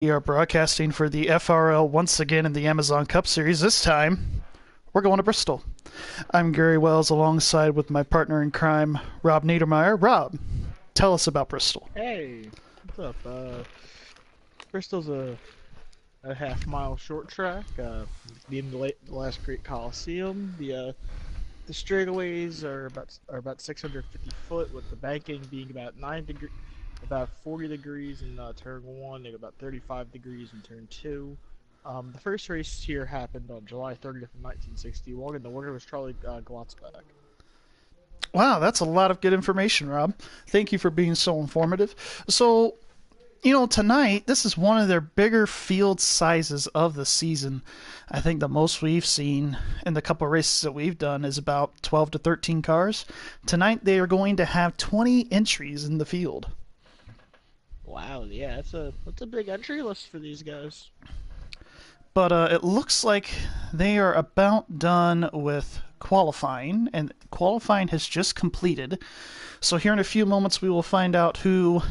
We are broadcasting for the FRL once again in the Amazon Cup Series. This time, we're going to Bristol. I'm Gary Wells alongside with my partner in crime, Rob Niedermeyer. Rob, tell us about Bristol. Hey, what's up? Bristol's a half-mile short track, being the last great Coliseum. The straightaways are about 650 foot, with the banking being about 40 degrees in turn one, and about 35 degrees in turn two. The first race here happened on July 30th, 1961, and the winner was Charlie Glotzback. Wow, that's a lot of good information, Rob. Thank you for being so informative. So, tonight, this is one of their bigger field sizes of the season. I think the most we've seen in the couple of races that we've done is about 12 to 13 cars. Tonight, they are going to have 20 entries in the field. Wow, yeah, that's a big entry list for these guys. But it looks like they are about done with qualifying, and qualifying has just completed. So here in a few moments, we will find out who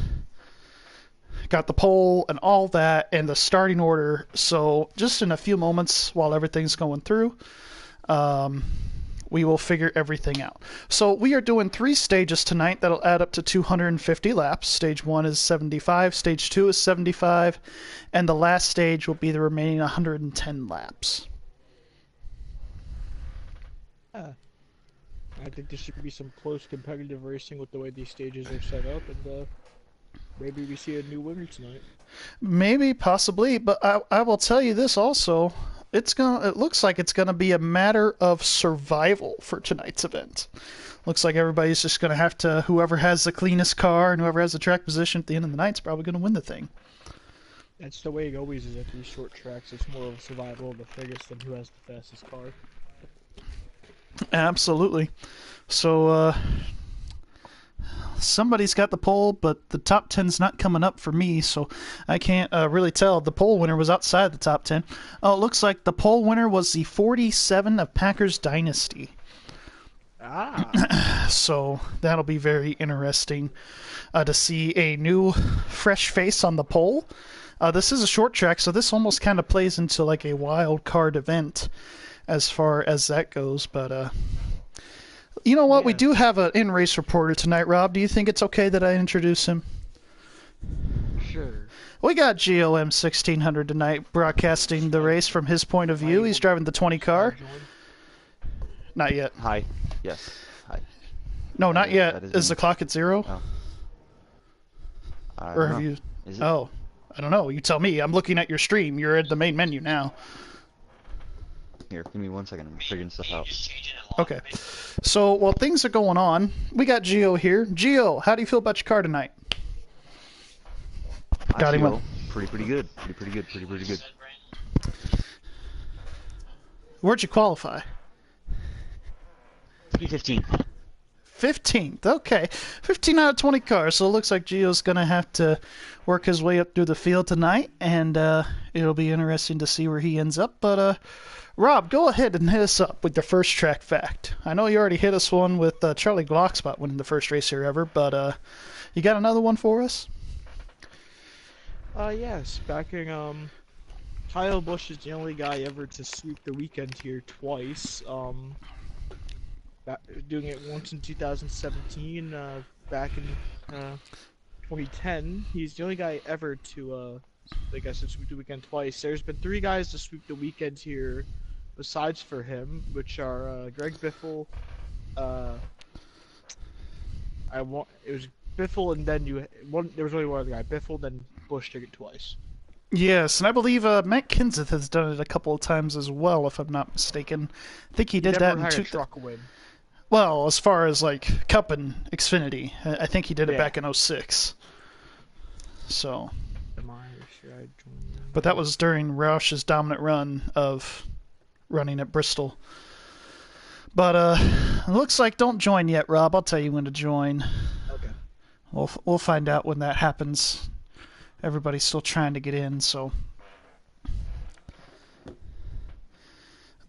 got the pole and all that, and the starting order. So just in a few moments, while everything's going through, we will figure everything out. So we are doing 3 stages tonight that'll add up to 250 laps. Stage 1 is 75, stage 2 is 75, and the last stage will be the remaining 110 laps. Yeah. I think there should be some close competitive racing with the way these stages are set up, and maybe we see a new winner tonight. Maybe, possibly, but I will tell you this also. It looks like it's gonna be a matter of survival for tonight's event. Looks like everybody's just gonna have to, whoever has the cleanest car and whoever has the track position at the end of the night is probably gonna win the thing. That's the way it always is at these short tracks. It's more of a survival of the fittest than who has the fastest car. Absolutely. So, somebody's got the pole, but the top 10's not coming up for me, so I can't really tell. The pole winner was outside the top 10. Oh, it looks like the pole winner was the 47 of Packers Dynasty. Ah. So that'll be very interesting to see a new, fresh face on the pole. This is a short track, so this almost kind of plays into like a wild card event as far as that goes, but you know what? Yeah. We do have an in-race reporter tonight, Rob. Do you think it's okay that I introduce him? Sure. We got GOM 1600 tonight broadcasting the race from his point of view. He's driving the 20 car. Not yet. Hi. Yes. Hi. No, not yet. Is Is the clock at 0? Oh. I Or don't have know. you... Is it? Oh, I don't know. You tell me. I'm looking at your stream. You're at the main menu now. Here, give me 1 second. I'm figuring stuff out. Okay. So, while things are going on, we got Gio here. Gio, how do you feel about your car tonight? Got I him. feel pretty good. Pretty good. Where'd you qualify? 15. 15th. Okay. 15 out of 20 cars. So it looks like Gio's going to have to work his way up through the field tonight, and it'll be interesting to see where he ends up. But, Rob, go ahead and hit us up with your first track fact. I know you already hit us one with Charlie Glockspot winning the first race here ever, but you got another one for us? Yes, Kyle Busch is the only guy ever to sweep the weekend here twice. Doing it once in 2017, back in 2010. He's the only guy ever to, like I said, sweep the weekend twice. There's been 3 guys to sweep the weekend here, besides for him, which are Greg Biffle. It was Biffle, and then there was only one other guy. Biffle, then Busch took it twice. Yes, and I believe Matt Kenseth has done it a couple of times as well, if I'm not mistaken. I think he did Never that in had two. a truck win. Well, as far as like Cup and Xfinity, I think he did it Yeah. back in 06. So, Should I join? but that was during Roush's dominant run of running at Bristol. But it looks like don't join yet, Rob. I'll tell you when to join. Okay. We'll find out when that happens. Everybody's still trying to get in, so.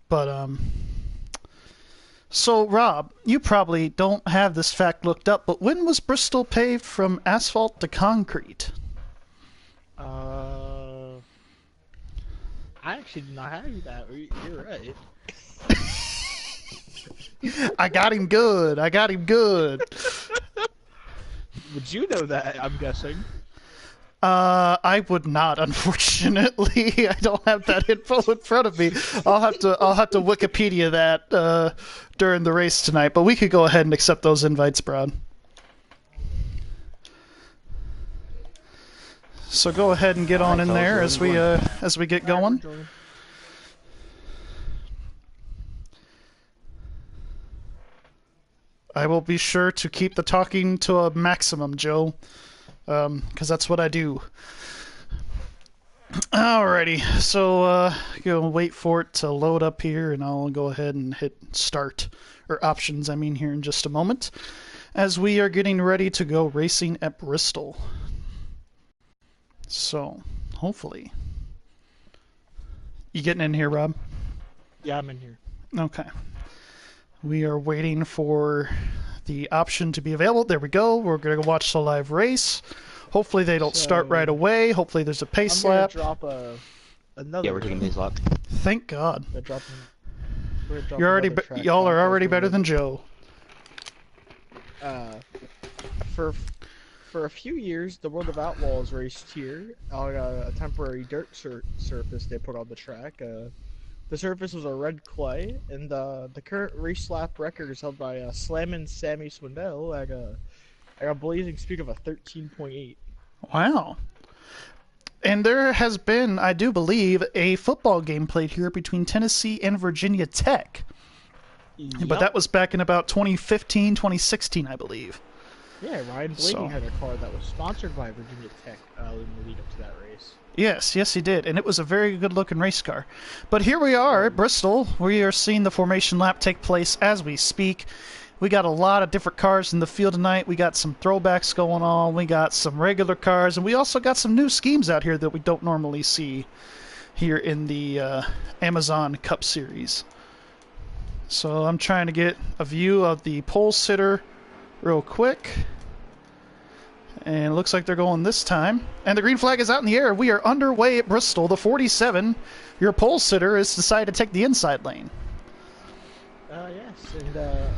But so Rob, you probably don't have this fact looked up, but when was Bristol paved from asphalt to concrete? I actually did not have that. You're right. I got him good. I got him good. Would you know that? I'm guessing. I would not, unfortunately. I don't have that info in front of me. I'll have to Wikipedia that during the race tonight. But we could go ahead and accept those invites, Brad. So go ahead and get on in there as we get going. I will be sure to keep the talking to a maximum, Joe, because that's what I do. Alrighty, so gonna wait for it to load up here, and I'll go ahead and hit start, or options, I mean, here in just a moment, as we are getting ready to go racing at Bristol. So, hopefully. You getting in here, Rob? Yeah, I'm in here. Okay. We are waiting for the option to be available. There we go. We're going to watch the live race. Hopefully they don't start right away. Hopefully there's a pace lap. I'm gonna drop another. Yeah, we're taking a pace lap. Thank God. Y'all y'all are already better than Joe. For a few years, the World of Outlaws raced here on a temporary dirt surface they put on the track. The surface was a red clay, and the current race lap record is held by Slammin' Sammy Swindell at a blazing speed of a 13.8. Wow. And there has been, I do believe, a football game played here between Tennessee and Virginia Tech. Yep. But that was back in about 2015, 2016, I believe. Yeah, Ryan Blaney had a car that was sponsored by Virginia Tech in the lead up to that race. Yes, he did, and it was a very good-looking race car. But here we are at Bristol. We are seeing the formation lap take place as we speak. We got a lot of different cars in the field tonight. We got some throwbacks going on. We got some regular cars, and we also got some new schemes out here that we don't normally see here in the Amazon Cup Series. So I'm trying to get a view of the pole sitter real quick. And it looks like they're going this time. And the green flag is out in the air. We are underway at Bristol. The 47, your pole sitter, has decided to take the inside lane. Yes, and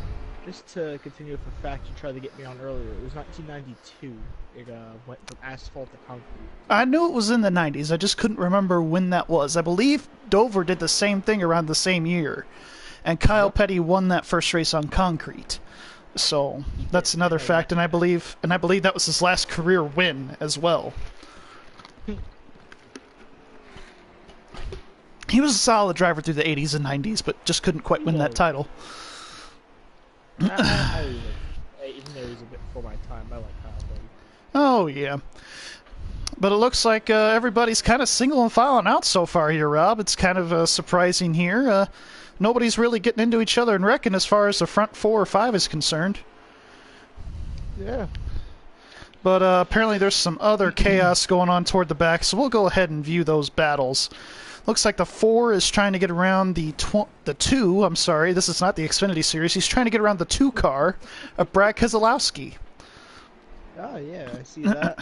just to continue with a fact you tried to get me on earlier, it was 1992. It went from asphalt to concrete. I knew it was in the 90s. I just couldn't remember when that was. I believe Dover did the same thing around the same year. And Kyle Petty won that first race on concrete. So that's another fact, and I believe that was his last career win as well. He was a solid driver through the 80s and 90s, but just couldn't quite win that title. Even though he was a bit before my time, I like Kyle Petty. Oh yeah, but it looks like everybody's kind of single and filing out so far here, Rob. It's kind of surprising here. Nobody's really getting into each other and wrecking as far as the front 4 or 5 is concerned. Yeah. But apparently there's some other chaos going on toward the back, so we'll go ahead and view those battles. Looks like the 4 is trying to get around the 2, I'm sorry, this is not the Xfinity Series. He's trying to get around the 2 car of Brad Keselowski. Oh, yeah, I see that.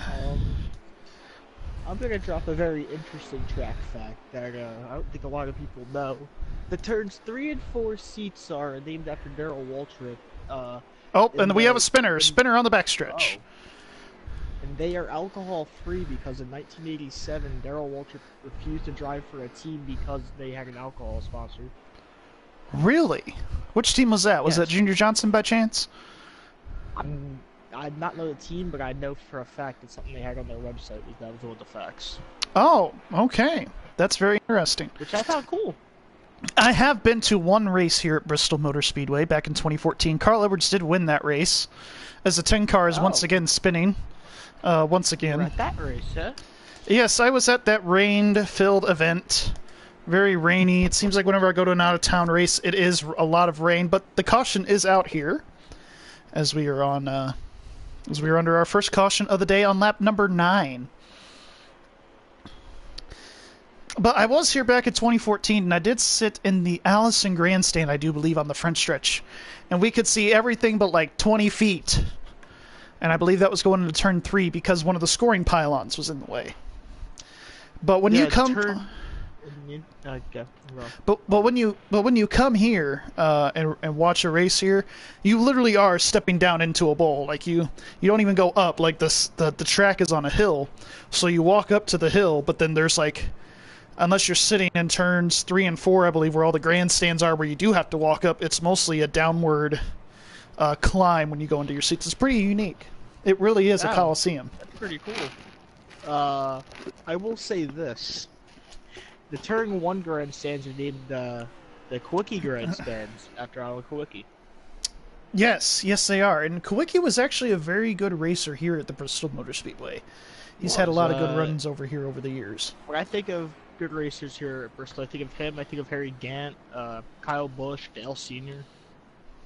I'm going to drop a very interesting track fact that I don't think a lot of people know. The turns 3 and 4 seats are named after Darrell Waltrip. And we have a spinner on the backstretch. Oh. And they are alcohol-free because in 1987, Darrell Waltrip refused to drive for a team because they had an alcohol sponsor. Really? Which team was that? Was that Junior Johnson by chance? I not know the team, but I know for a fact it's something they had on their website. That was one of the facts. Oh, okay. That's very interesting. Which I found cool. I have been to one race here at Bristol Motor Speedway back in 2014. Carl Edwards did win that race, as the 10 car is once again spinning. Once again. You were at that race, huh? Yes, I was at that rain-filled event. Very rainy. It seems like whenever I go to an out-of-town race, it is a lot of rain. But the caution is out here, as we are on, as we are under our first caution of the day on lap number 9. But I was here back in 2014, and I did sit in the Allison Grandstand, I do believe, on the front stretch. And we could see everything but like 20 feet. And I believe that was going into turn 3 because one of the scoring pylons was in the way. But when you come... Okay, well, But when you come here and watch a race here, you literally are stepping down into a bowl. Like you don't even go up. Like the track is on a hill, so you walk up to the hill. But then there's like, unless you're sitting in turns 3 and 4, I believe, where all the grandstands are, where you do have to walk up. It's mostly a downward climb when you go into your seats. It's pretty unique. It really is a coliseum. that's pretty cool. I will say this. The turn 1 grandstands are named the Kawicki grandstands after Alan Kawicki. Yes, they are. And Kawicki was actually a very good racer here at the Bristol Motor Speedway. He's had a lot of good runs over here over the years. When I think of good racers here at Bristol, I think of him. I think of Harry Gant, Kyle Busch, Dale Sr.,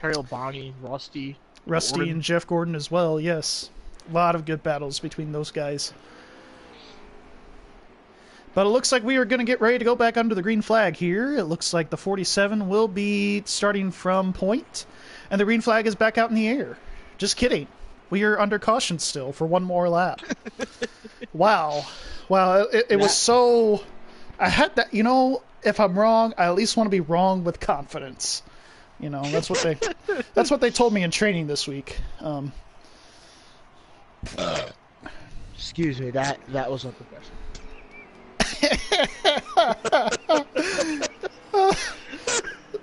Terry Albani, Rusty Gordon. And Jeff Gordon as well, yes. A lot of good battles between those guys. But it looks like we are going to get ready to go back under the green flag here. It looks like the 47 will be starting from point, and the green flag is back out in the air. Just kidding. We are under caution still for one more lap. Wow. It was so... I had that, if I'm wrong, I at least want to be wrong with confidence. That's what they told me in training this week. Excuse me, that was unprofessional.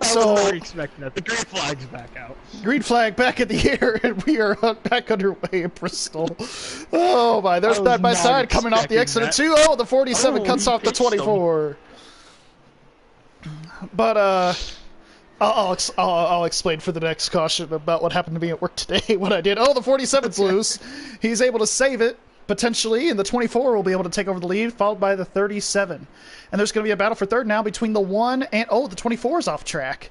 So I was expecting that. The green flag's back out. Green flag back in the air, and we are back underway in Bristol. Oh my! There's side by side coming off the exit of 2. Oh, the 47 cuts off the 24. But I'll explain for the next caution about what happened to me at work today. What I did. Oh, the 47's loose. He's able to save it. Potentially, and the 24 will be able to take over the lead, followed by the 37. And there's going to be a battle for third now between the 1 and... Oh, the 24 is off track.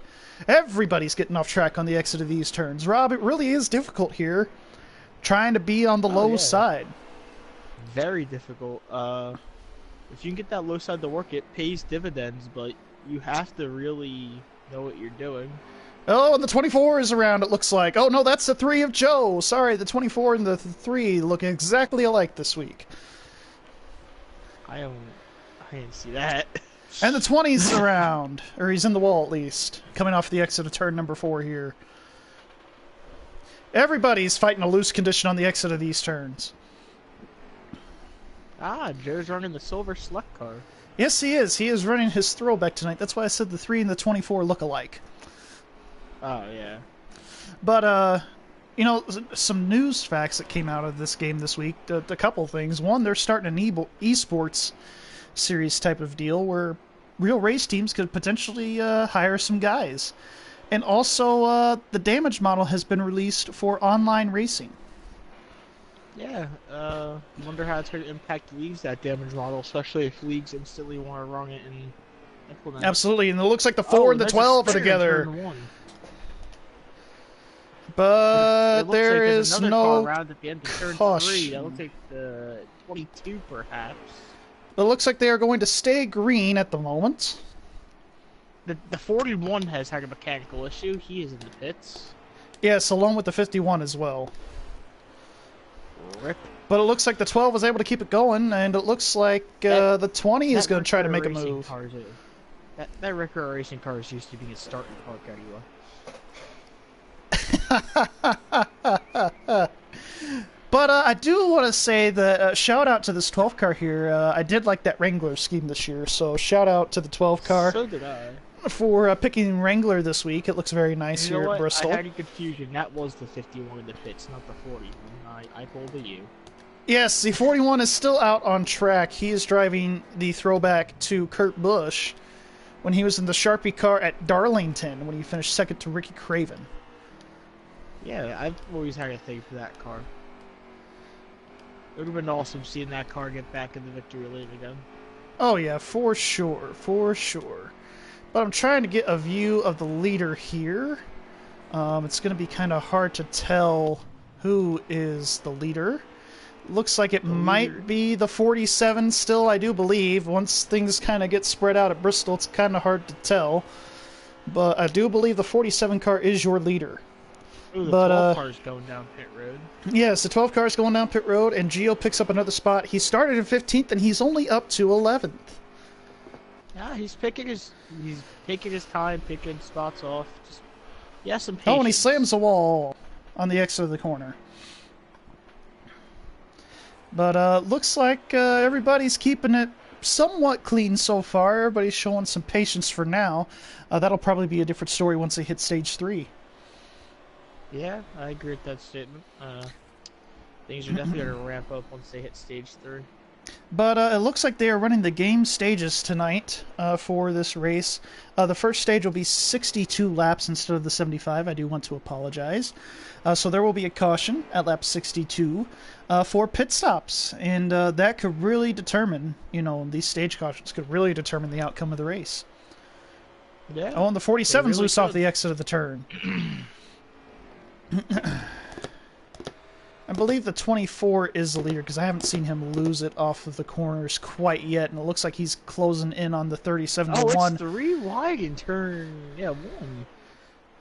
Everybody's getting off track on the exit of these turns. Rob, it really is difficult here, trying to be on the low side. Very difficult. If you can get that low side to work, it pays dividends, but you have to really know what you're doing. Oh, and the 24 is around, it looks like. Oh, no, that's the 3 of Joe. Sorry, the 24 and the 3 look exactly alike this week. I didn't see that. And the 20's around. Or he's in the wall, at least. Coming off the exit of turn number 4 here. Everybody's fighting a loose condition on the exit of these turns. Joe's running the silver select car. Yes, he is. He is running his throwback tonight. That's why I said the 3 and the 24 look alike. Oh, yeah. But, some news facts that came out of this game this week, a couple things. One, they're starting an esports series type of deal where real race teams could potentially hire some guys. And also, the damage model has been released for online racing. Yeah, wonder how it's going to impact leagues, that damage model, especially if leagues instantly want to run it and implement it. Absolutely, and it looks like the 4 and the 12 are together. But there is no round at the end of turn 3. That looks like the 22, perhaps. It looks like they are going to stay green at the moment. The 41 has had a mechanical issue. He is in the pits. Yes, along with the 51 as well. Rip. But it looks like the 12 was able to keep it going, and it looks like the 20 is going to try to make a move. That Ricker Racing car is used to being a starting park anyway. But I do want to say that shout out to this 12 car here. I did like that Wrangler scheme this year, so shout out to the 12 car. So did I. For picking Wrangler this week. It looks very nice here at Bristol. I had a confusion. That was the 51 in the pits, not the 41. I pulled a U. Yes, the 41 is still out on track. He is driving the throwback to Kurt Busch when he was in the Sharpie car at Darlington when he finished second to Ricky Craven. Yeah, I've always had a thing for that car. It would have been awesome seeing that car get back in the victory lane again. Oh yeah, for sure, for sure. But I'm trying to get a view of the leader here. It's going to be kind of hard to tell who is the leader. Looks like it might be the 47 still, I do believe. Once things kind of get spread out at Bristol, it's kind of hard to tell. But I do believe the 47 car is your leader. Ooh, the 12 car's going down pit road. Yes, the 12 car is going down pit road, and Gio picks up another spot. He started in 15th, and he's only up to 11th. Yeah, he's taking his time, picking spots off. Just he has some Oh, and he slams patience. the wall on the exit of the corner. But looks like everybody's keeping it somewhat clean so far. Everybody's showing some patience for now. That'll probably be a different story once they hit stage 3. Yeah, I agree with that statement. Things are definitely gonna ramp up once they hit stage 3. But it looks like they are running the game stages tonight for this race. The first stage will be 62 laps instead of the 75. I do want to apologize. So there will be a caution at lap 62 for pit stops. And that could really determine, these stage cautions could really determine the outcome of the race. Yeah. Oh, and the 47's really loose off could. the exit of the turn. I believe the 24 is the leader because I haven't seen him lose it off of the corners quite yet, and it looks like he's closing in on the 37 to Oh, it's 1. 3 wide in turn. Yeah, 1.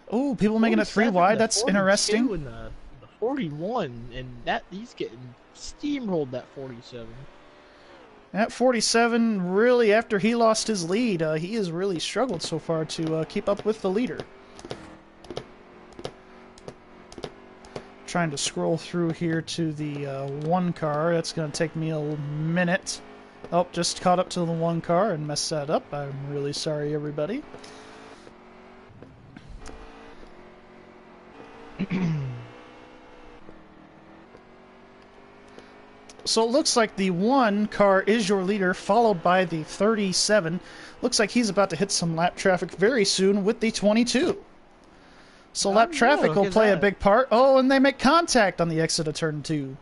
Oh, people making it 3 47, wide. the That's 42, interesting. and the 41, and that he's getting steamrolled. That 47. At 47, really, after he lost his lead, he has really struggled so far to keep up with the leader. Trying to scroll through here to the 1 car. That's going to take me a minute. Oh, just caught up to the 1 car and messed that up. I'm really sorry, everybody. So it looks like the 1 car is your leader, followed by the 37. Looks like he's about to hit some lap traffic very soon with the 22. So lap traffic will play a big part. Oh, and they make contact on the exit of turn 2.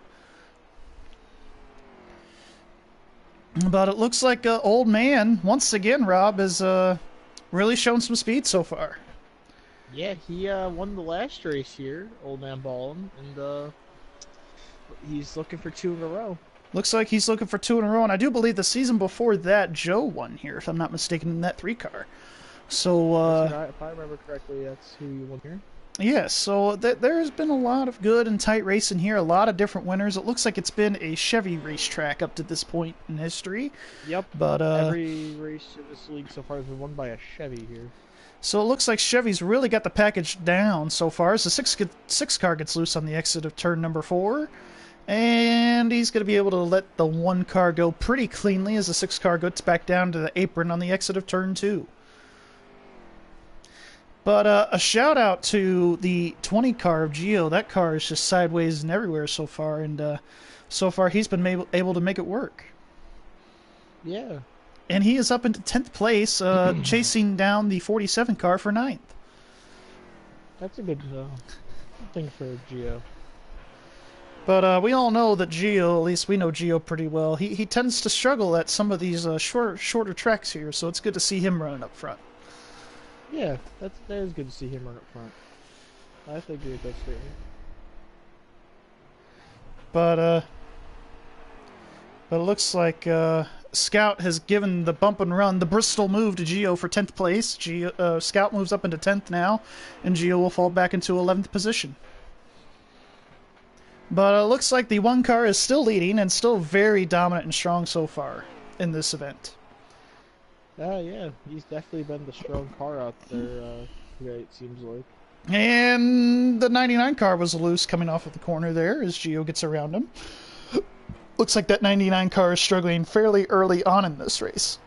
But it looks like Old Man, once again, Rob, has really shown some speed so far. Yeah, he won the last race here, Old Man Ballin, and he's looking for 2 in a row. Looks like he's looking for 2 in a row, and I do believe the season before that, Joe won here, if I'm not mistaken, in that 3 car. So, if I remember correctly, that's who you won here. yeah, so there's been a lot of good and tight racing here, a lot of different winners. It looks like it's been a Chevy racetrack up to this point in history. Yep, but every race in this league so far has been won by a Chevy here. So it looks like Chevy's really got the package down so far. As the 6 car gets loose on the exit of turn number 4. And he's going to be able to let the 1 car go pretty cleanly as the 6 car gets back down to the apron on the exit of turn 2. But a shout out to the 20 car of Gio. That car is just sideways and everywhere so far, and so far he's been able to make it work. Yeah. And he is up into 10th place, chasing down the 47 car for 9th. That's a good thing for Gio. But we all know that Gio, at least we know Gio pretty well, he tends to struggle at some of these shorter tracks here, so it's good to see him running up front. Yeah, that is good to see him run up front. I have to agree with that statement. But it looks like Scout has given the bump and run, the Bristol move to Gio for 10th place. Scout moves up into 10th now, and Gio will fall back into 11th position. But it looks like the 1 car is still leading and still very dominant and strong so far in this event. Yeah, he's definitely been the strong car out there today, it seems like. And the 99 car was loose coming off of the corner there as Gio gets around him. Looks like that 99 car is struggling fairly early on in this race.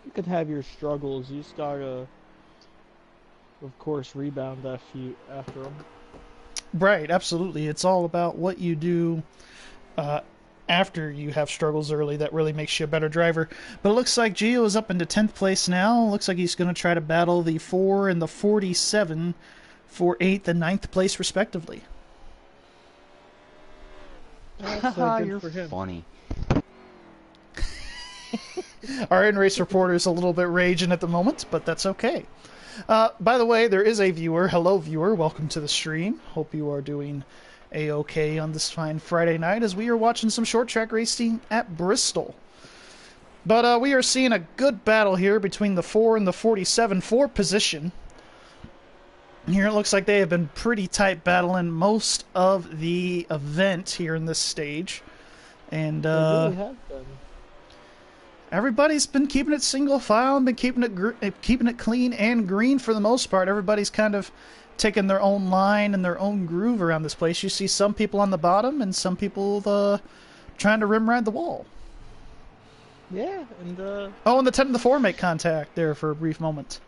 You could have your struggles. You just gotta, of course, rebound after them. Right, absolutely. It's all about what you do after you have struggles early that really makes you a better driver. But it looks like Gio is up into 10th place now. Looks like he's going to try to battle the 4 and the 47 for 8th and 9th place respectively. Good You're for him. funny. Our in-race reporter is a little bit raging at the moment, but that's okay. By the way, there is a viewer. Hello, viewer. Welcome to the stream. Hope you are doing a-okay on this fine Friday night as we are watching some short track racing at Bristol. But we are seeing a good battle here between the 4 and the 47 for position. Here it looks like they have been pretty tight battling most of the event here in this stage. And They really have been. Everybody's been keeping it single file and been keeping it clean and green for the most part. Everybody's kind of taking their own line and their own groove around this place. You see some people on the bottom and some people trying to rim ride the wall. Yeah, and Oh, and the 10 and the 4 make contact there for a brief moment.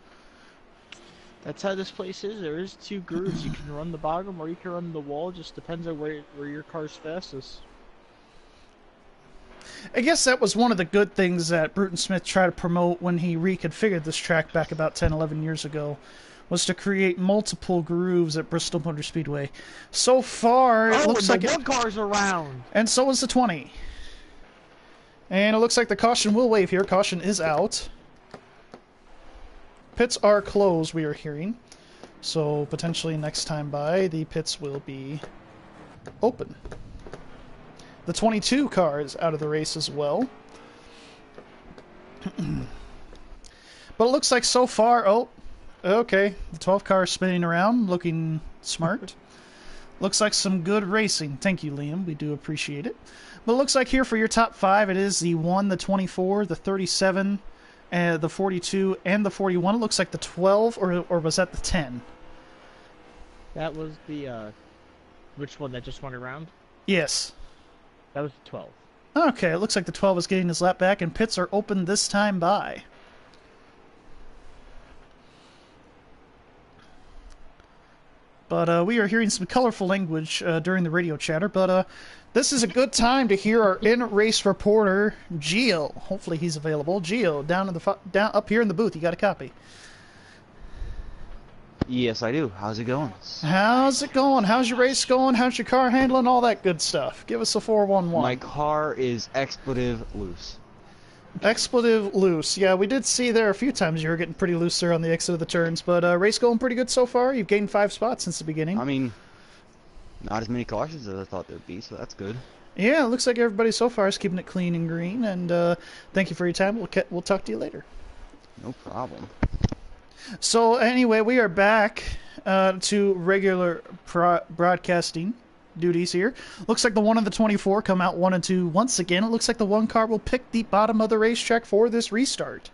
that's how this place is. There is two grooves. You can run the bottom or you can run the wall. Just depends on where your car's fastest. I guess that was one of the good things that Bruton Smith tried to promote when he reconfigured this track back about 10, 11 years ago, was to create multiple grooves at Bristol Motor Speedway. So far, it looks like the one car's around. And so is the 20. And it looks like the caution will wave here. Caution is out. Pits are closed, we are hearing. So potentially next time by, the pits will be open. The 22 car is out of the race as well. But it looks like so far... Oh, okay. The 12 car is spinning around, looking smart. Looks like some good racing. Thank you, Liam. We do appreciate it. But it looks like here for your top 5, it is the 1, the 24, the 37, the 42, and the 41. It looks like the 12, or was that the 10? That was the, which one that just went around? Yes. That was the 12. Okay, it looks like the 12 is getting his lap back, and pits are open this time by. But we are hearing some colorful language during the radio chatter, but this is a good time to hear our in-race reporter, Gio. Hopefully he's available. Gio, down up here in the booth, you got a copy. Yes, I do. How's it going? How's it going? How's your race going? How's your car handling? All that good stuff. Give us a 411. My car is expletive loose. Expletive loose. Yeah, we did see there a few times you were getting pretty loose there on the exit of the turns, but race going pretty good so far. You've gained 5 spots since the beginning. I mean, not as many cautions as I thought there'd be, so that's good. Yeah, it looks like everybody so far is keeping it clean and green, and thank you for your time. We'll talk to you later. No problem. So anyway, we are back to regular broadcasting duties here. Looks like the 1 and the 24 come out 1 and 2 once again. It looks like the 1 car will pick the bottom of the racetrack for this restart.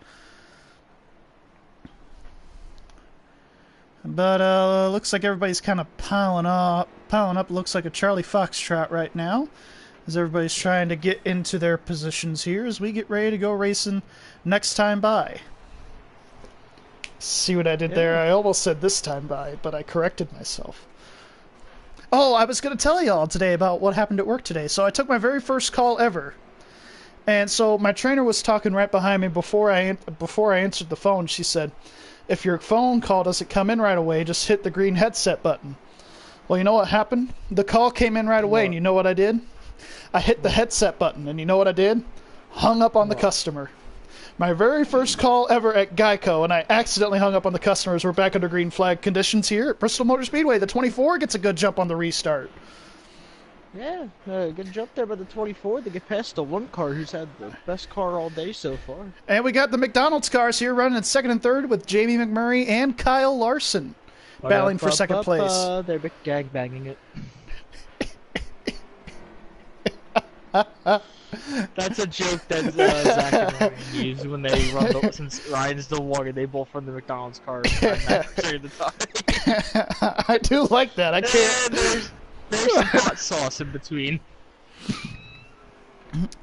But looks like everybody's kind of piling up. Looks like a Charlie Foxtrot right now, as everybody's trying to get into their positions here as we get ready to go racing next time by. See what I did there? I almost said this time by, but I corrected myself. Oh, I was going to tell y'all today about what happened at work today. So I took my very first call ever. And so my trainer was talking right behind me before I answered the phone. She said, if your phone call doesn't come in right away, just hit the green headset button. Well, you know what happened? The call came in right away, and you know what I did? I hit the headset button, and you know what I did? Hung up on the customer. My very first call ever at Geico, and I accidentally hung up on the customers. We're back under green flag conditions here at Bristol Motor Speedway. The 24 gets a good jump on the restart. Yeah, good jump there by the 24 to get past the 1 car who's had the best car all day so far. And we got the McDonald's cars here running in 2nd and 3rd with Jamie McMurray and Kyle Larson battling for 2nd place. They're gangbanging it. That's a joke that Zach and Ryan use when they run the, since Ryan's the water, they both run the McDonald's car during the time. I do like that. I can't. There's some hot sauce in between.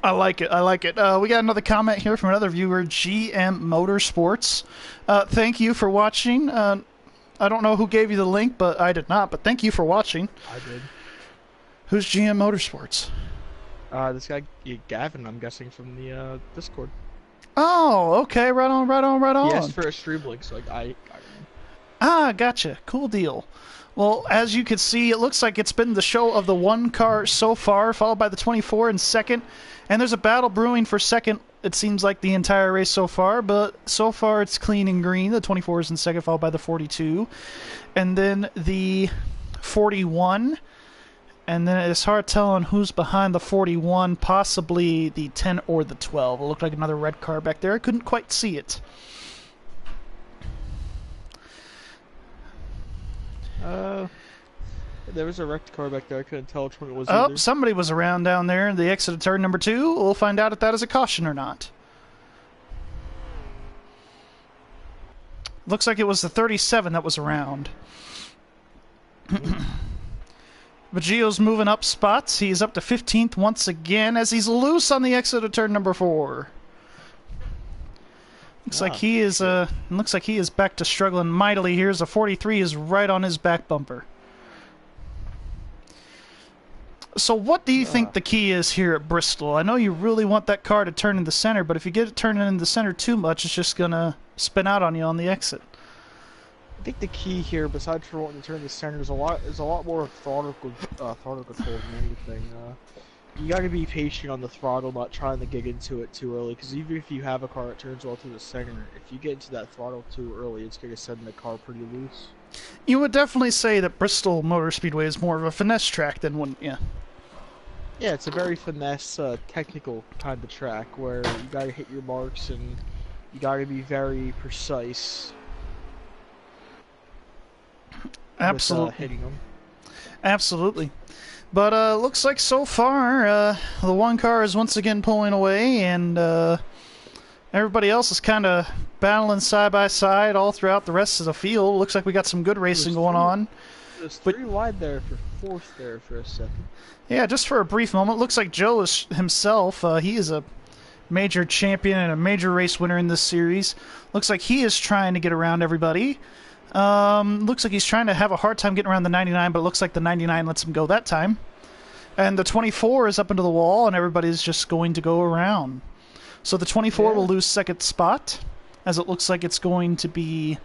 I like it. I like it. We got another comment here from another viewer, GM Motorsports. Thank you for watching. I don't know who gave you the link, but I did not. But thank you for watching. I did. Who's GM Motorsports? This guy Gavin, I'm guessing from the Discord. Oh, okay. Right on. Right on. Right on. He asked for a stream link, so I got him. Ah, gotcha. Cool deal. Well, as you can see, it looks like it's been the show of the 1 car so far, followed by the 24 in 2nd. And there's a battle brewing for 2nd, it seems like, the entire race so far. But so far, it's clean and green. The 24 is in 2nd, followed by the 42. And then the 41. And then it's hard telling who's behind the 41, possibly the 10 or the 12. It looked like another red car back there. I couldn't quite see it. There was a wrecked car back there. I couldn't tell which one it was. Oh, somebody was around down there in the exit of turn number 2. We'll find out if that is a caution or not. Looks like it was the 37 that was around. But Gio's moving up spots. He's up to 15th once again as he's loose on the exit of turn number 4. Looks like he is back to struggling mightily here as the 43 is right on his back bumper. So what do you think the key is here at Bristol? I know you really want that car to turn in the center, but if you get it turning in the center too much, it's just going to spin out on you on the exit. I think the key here, besides for wanting to turn the center, is a lot more throttle control than anything. You got to be patient on the throttle, not trying to get into it too early. Because even if you have a car that turns well to the center, if you get into that throttle too early, it's going to send the car pretty loose. You would definitely say that Bristol Motor Speedway is more of a finesse track than one, yeah. Yeah, it's a very finesse, technical kind of track where you gotta hit your marks and you gotta be very precise. Absolutely. With, hitting them. Absolutely. But looks like so far the one car is once again pulling away, and everybody else is kind of battling side by side all throughout the rest of the field. Looks like we got some good racing going on. There's 3 wide there for 4th there for a second. Yeah, just for a brief moment. Looks like Joe is himself. He is a major champion and a major race winner in this series. Looks like he is trying to get around everybody. Looks like he's trying to have a hard time getting around the 99, but it looks like the 99 lets him go that time. And the 24 is up into the wall, and everybody's just going to go around. So the 24 will lose second spot, as it looks like it's going to be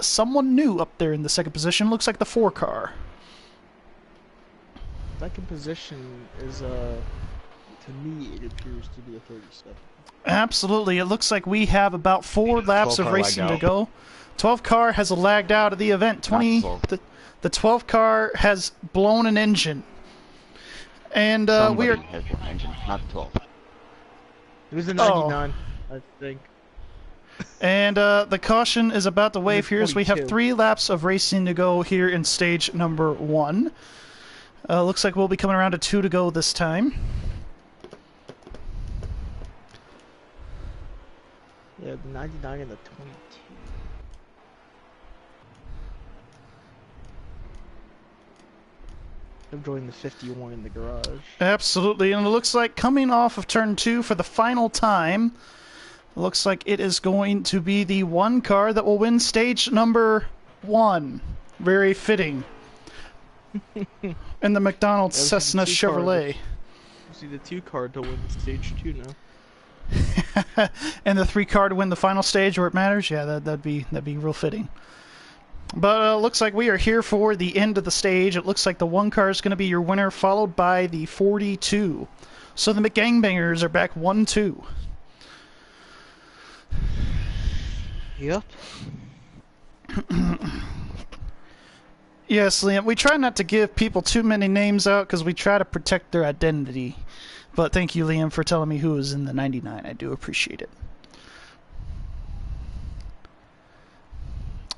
someone new up there in the second position. Looks like the 4 car. Second position is, to me, it appears to be a 37. Absolutely. It looks like we have about 4 laps of racing to go. 12 car has lagged out of the event. The 12 car has blown an engine. And we are... has one engine, not 12. It was the 99, I think. And the caution is about to wave here as we have 42. 3 laps of racing to go here in stage number 1. Looks like we'll be coming around to 2 to go this time. Yeah, the 99 and the 22. I'm joining the 51 in the garage. Absolutely, and it looks like coming off of turn 2 for the final time, looks like it is going to be the 1 car that will win stage number 1. Very fitting. In the McDonald's Cessna Chevrolet. See the 2 car to win stage 2 now. And the 3 car to win the final stage where it matters. Yeah, that'd be real fitting. But looks like we are here for the end of the stage. It looks like the 1 car is going to be your winner, followed by the 42. So the McGangbangers are back 1-2. Yep. Yes, Liam, we try not to give people too many names out because we try to protect their identity. But thank you, Liam, for telling me who was in the 99. I do appreciate it.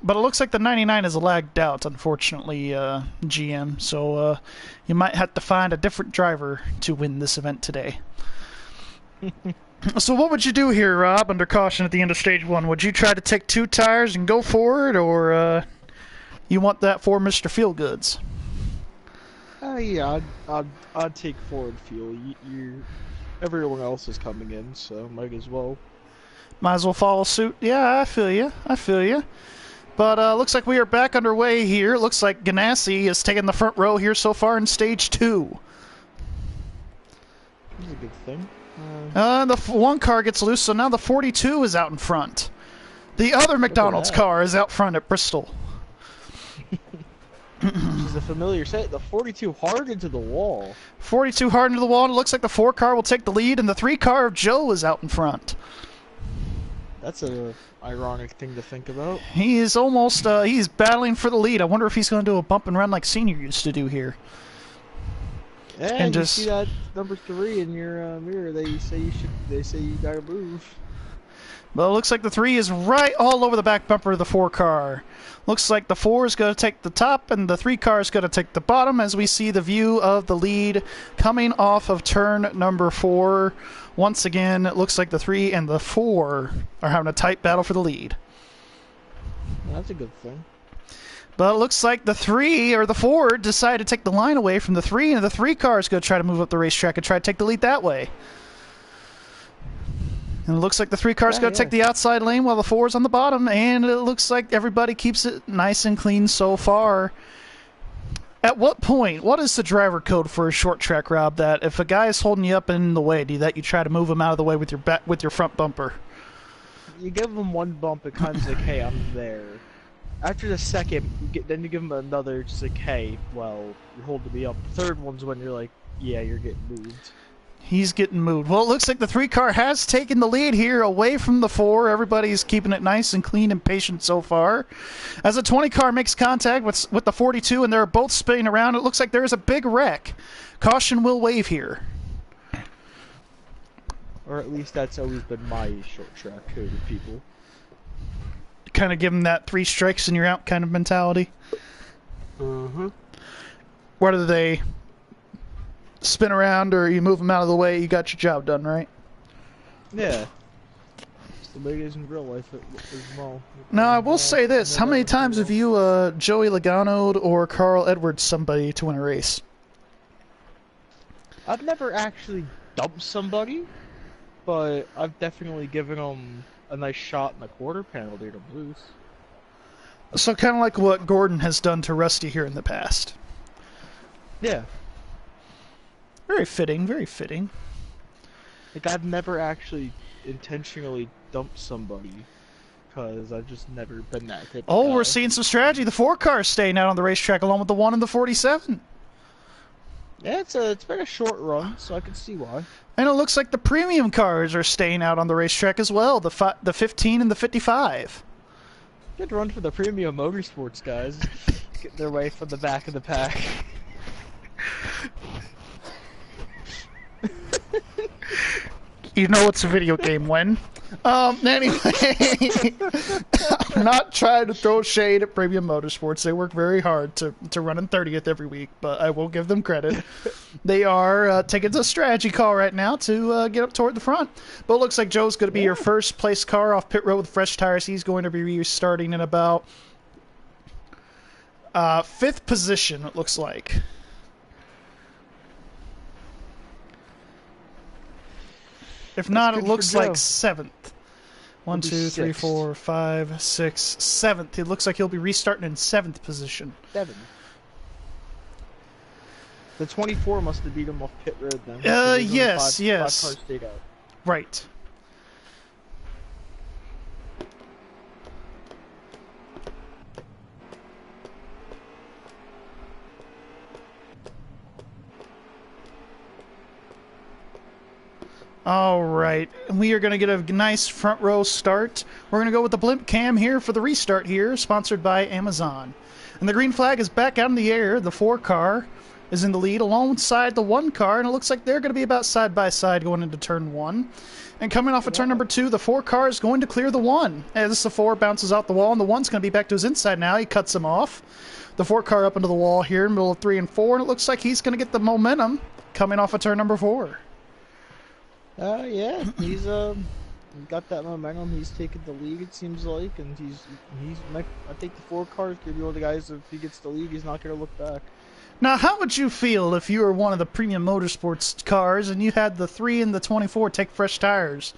But it looks like the 99 is lagged out, unfortunately, GM. So you might have to find a different driver to win this event today. So what would you do here, Rob, under caution at the end of stage 1? Would you try to take 2 tires and go for it, or you want that for Mr. Feelgoods? Yeah, I'd take forward fuel. Everyone else is coming in, so might as well. Might as well follow suit. Yeah, I feel you. I feel you. But looks like we are back underway here. It looks like Ganassi is taking the front row here so far in stage 2. This is a good thing. The 1 car gets loose, so now the 42 is out in front. The other McDonald's car is out front at Bristol. Which is a familiar sight. The 42 hard into the wall. 42 hard into the wall, and it looks like the 4 car will take the lead, and the 3 car of Joe is out in front. That's a ironic thing to think about. He is almost, he's battling for the lead. I wonder if he's going to do a bump and run like Senior used to do here. Yeah, and you see that number 3 in your mirror. They say you gotta move. Well, it looks like the 3 is right all over the back bumper of the 4 car. Looks like the 4 is going to take the top and the 3 car is going to take the bottom as we see the view of the lead coming off of turn number 4. Once again, it looks like the 3 and the 4 are having a tight battle for the lead. That's a good thing. But it looks like the 3 or the 4 decided to take the line away from the 3, and the 3 car is going to try to move up the racetrack and try to take the lead that way. And it looks like the 3 car's going to take the outside lane while the 4 is on the bottom, and it looks like everybody keeps it nice and clean so far. At what point, what is the driver code for a short track, Rob, that if a guy is holding you up in the way, that you try to move him out of the way with your front bumper? You give him one bump, it kind of like, hey, I'm there. After the second, then you give him another, just like, hey, well, you're holding me up. The third one's when you're like, yeah, you're getting moved. He's getting moved. Well, it looks like the 3 car has taken the lead here away from the 4. Everybody's keeping it nice and clean and patient so far. As the 20 car makes contact with the 42, and they're both spinning around, it looks like there is a big wreck. Caution will wave here. Or at least that's always been my short track code of people. Kind of give them that 3 strikes and you're out kind of mentality. Whether they spin around or you move them out of the way, you got your job done, right? Yeah. It's the way it is in real life as well. Now, I will say this. How many times have you Joey Logano'd or Carl Edwards somebody to win a race? I've never actually dumped somebody, but I've definitely given them a nice shot in the quarter penalty to lose. So kind of like what Gordon has done to Rusty here in the past. Yeah. Very fitting, very fitting. Like, I've never actually intentionally dumped somebody, because I've just never been that type of guy. We're seeing some strategy. The 4 car is staying out on the racetrack along with the 1 and the 47. Yeah, it's been a short run, so I can see why. And it looks like the premium cars are staying out on the racetrack as well, the 15 and the 55. Good run for the premium motorsports guys. Getting their way from the back of the pack. You know it's a video game when. Anyway, I'm not trying to throw shade at Premium Motorsports. They work very hard to run in 30th every week, but I will give them credit. They are taking the strategy call right now to get up toward the front. But it looks like Joe's going to be your first place car off pit road with fresh tires. He's going to be restarting in about 5th position, it looks like. If not, it looks like 7th. 1, 2, 3, 4, 5, 6, 7th. It looks like he'll be restarting in 7th position. 7. The 24 must have beat him off pit road then. Yes. 5 cars stayed out. Right. Alright, we are going to get a nice front row start. We're going to go with the blimp cam here for the restart here, sponsored by Amazon. And the green flag is back out in the air. The 4 car is in the lead alongside the 1 car, and it looks like they're going to be about side by side going into turn 1. And coming off of turn number 2, the 4 car is going to clear the 1. As the 4 bounces out the wall, and the 1's going to be back to his inside now. He cuts him off. The 4 car up into the wall here, middle of 3 and 4, and it looks like he's going to get the momentum coming off of turn number 4. Yeah, he's got that momentum. He's taken the lead, it seems like, and I think the 4 cars could be one of the guys. If he gets the lead, he's not going to look back. Now, how would you feel if you were one of the Premium Motorsports cars and you had the 3 and the 24 take fresh tires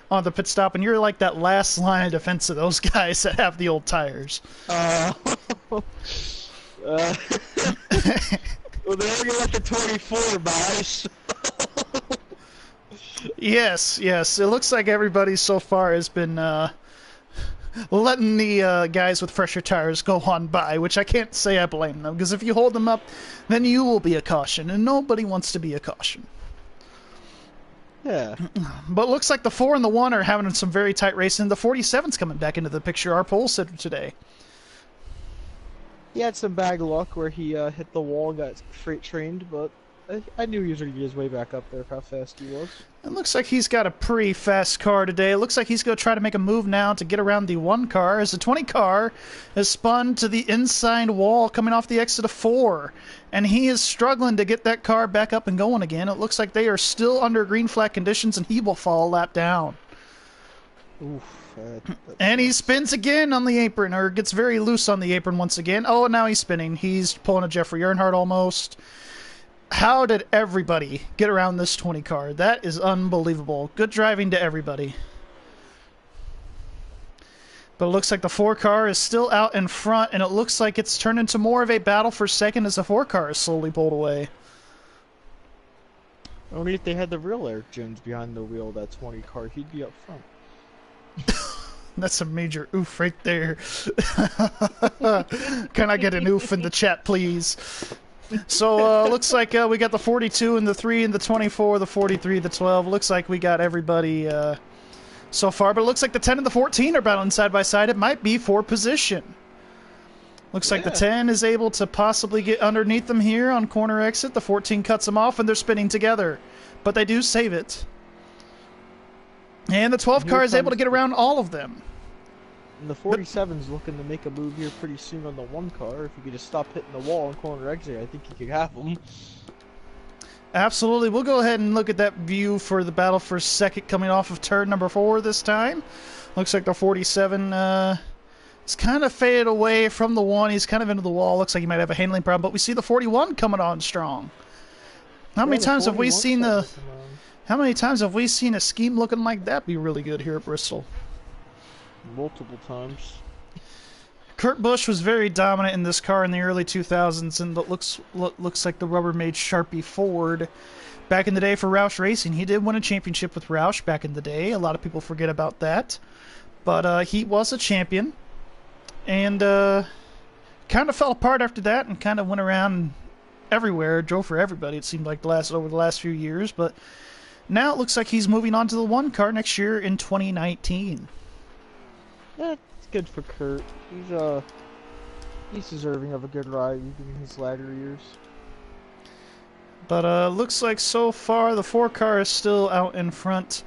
on the pit stop, and you're like that last line of defense of those guys that have the old tires? Well, they only let the 24 buy. Yes. It looks like everybody so far has been letting the guys with fresher tires go on by, which I can't say I blame them, because if you hold them up, then you will be a caution, and nobody wants to be a caution. Yeah. But it looks like the 4 and the 1 are having some very tight racing. The 47's coming back into the picture, our pole sitter today. He had some bad luck where he hit the wall and got freight trained, but I knew he was going to get his way back up there for how fast he was. It looks like he's got a pretty fast car today. It looks like he's going to try to make a move now to get around the 1 car, as the 20 car has spun to the inside wall coming off the exit of 4. And he is struggling to get that car back up and going again. It looks like they are still under green flag conditions, and he will fall a lap down. Oof. That And he sucks. spins again on the apron, or gets very loose on the apron once again. Oh, and now he's spinning. He's pulling a Jeffrey Earnhardt almost. How did everybody get around this 20 car? That is unbelievable. Good driving to everybody. But it looks like the 4 car is still out in front, and it looks like it's turned into more of a battle for second as the 4 car is slowly pulled away. Only if they had the real Eric Jones behind the wheel of that 20 car, he'd be up front. That's a major oof right there. Can I get an oof in the chat, please? So looks like we got the 42 and the 3 and the 24, the 43, the 12. Looks like we got everybody so far, but it looks like the 10 and the 14 are battling side by side. It might be for position. Looks like the 10 is able to possibly get underneath them here on corner exit. The 14 cuts them off, and they're spinning together. But they do save it. And the 12 car is able to get around all of them. And the 47's looking to make a move here pretty soon on the 1 car. If he could just stop hitting the wall on corner exit, I think he could have him. Absolutely. We'll go ahead and look at that view for the battle for second coming off of turn number 4 this time. Looks like the 47 is kind of faded away from the 1. He's kind of into the wall. Looks like he might have a handling problem, but we see the 41 coming on strong. How many times have we seen How many times have we seen a scheme looking like that be really good here at Bristol? Multiple times. Kurt Busch was very dominant in this car in the early 2000s, and it looks like the Rubbermaid Sharpie Ford. Back in the day for Roush Racing, he did win a championship with Roush back in the day. A lot of people forget about that. But he was a champion, and kind of fell apart after that and kind of went around everywhere, drove for everybody, it seemed like over the last few years. But now it looks like he's moving on to the 1 car next year in 2019. Yeah, it's good for Kurt. He's deserving of a good ride even in his latter years. But looks like so far the 4 car is still out in front.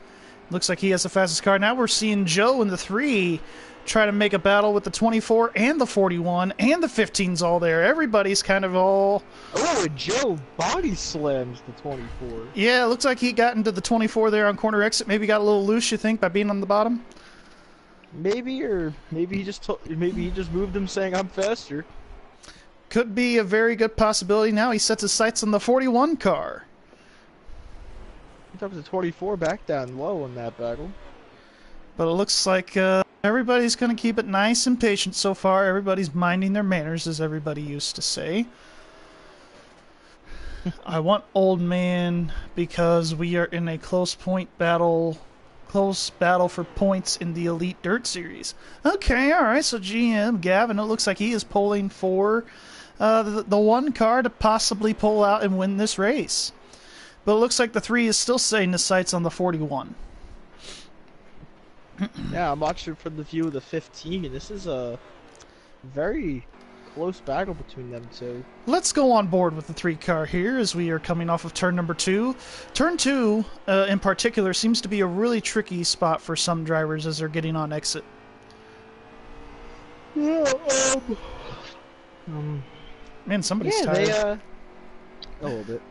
Looks like he has the fastest car. Now we're seeing Joe in the 3 try to make a battle with the 24 and the 41 and the 15's all there. Everybody's kind of all... Oh, and Joe body slams the 24. Yeah, it looks like he got into the 24 there on corner exit. Maybe got a little loose, you think, by being on the bottom? Maybe, or maybe he just moved him saying I'm faster. Could be a very good possibility. Now he sets his sights on the 41 car. He took the 24 back down low in that battle. But it looks like everybody's going to keep it nice and patient so far. Everybody's minding their manners, as everybody used to say. I want old man because we are in a close battle for points in the Elite Dirt Series. Okay, alright, so GM Gavin, it looks like he is pulling for the 1 car to possibly pull out and win this race. But it looks like the 3 is still setting his sights on the 41. Yeah, I'm watching from the view of the 15, and this is a very close battle between them two. Let's go on board with the 3 car here as we are coming off of turn number 2. Turn 2, in particular, seems to be a really tricky spot for some drivers as they're getting on exit. Yeah, Man, somebody's yeah, tired. a little bit.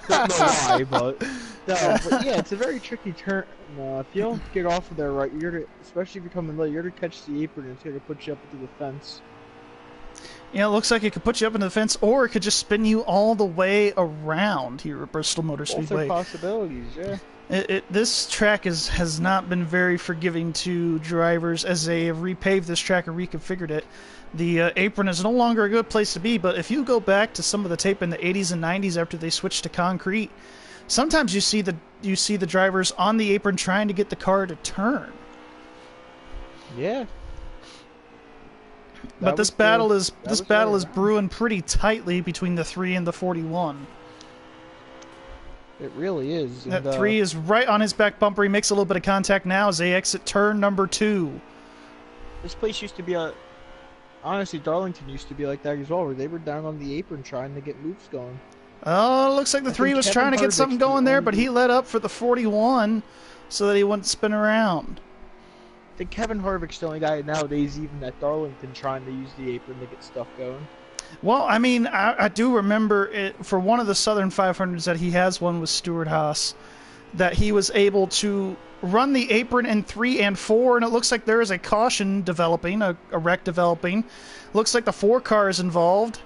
Don't know why, but yeah, it's a very tricky turn. If you don't get off of there right, especially if you're coming late, you're gonna catch the apron and it's gonna put you up into the fence. Yeah, it looks like it could put you up into the fence, or it could just spin you all the way around here at Bristol Motor Speedway. Both are possibilities, yeah. This track has not been very forgiving to drivers as they have repaved this track and reconfigured it. The apron is no longer a good place to be, but if you go back to some of the tape in the 80s and 90s after they switched to concrete, sometimes you see the drivers on the apron trying to get the car to turn. Yeah. But this battle is brewing pretty tightly between the 3 and the 41. It really is. That 3 is right on his back bumper. He makes a little bit of contact now as they exit turn number 2. This place used to be honestly, Darlington used to be like that as well, where they were down on the apron trying to get moves going. Oh, it looks like the 3 was trying to get something going there, but he let up for the 41 so that he wouldn't spin around. I think Kevin Harvick's the only guy nowadays, even at Darlington, trying to use the apron to get stuff going. Well, I mean, I do remember it for one of the Southern 500s that he has won with Stuart Haas. that he was able to run the apron in 3 and 4, and it looks like there is a caution developing, a wreck developing. Looks like the 4 car is involved,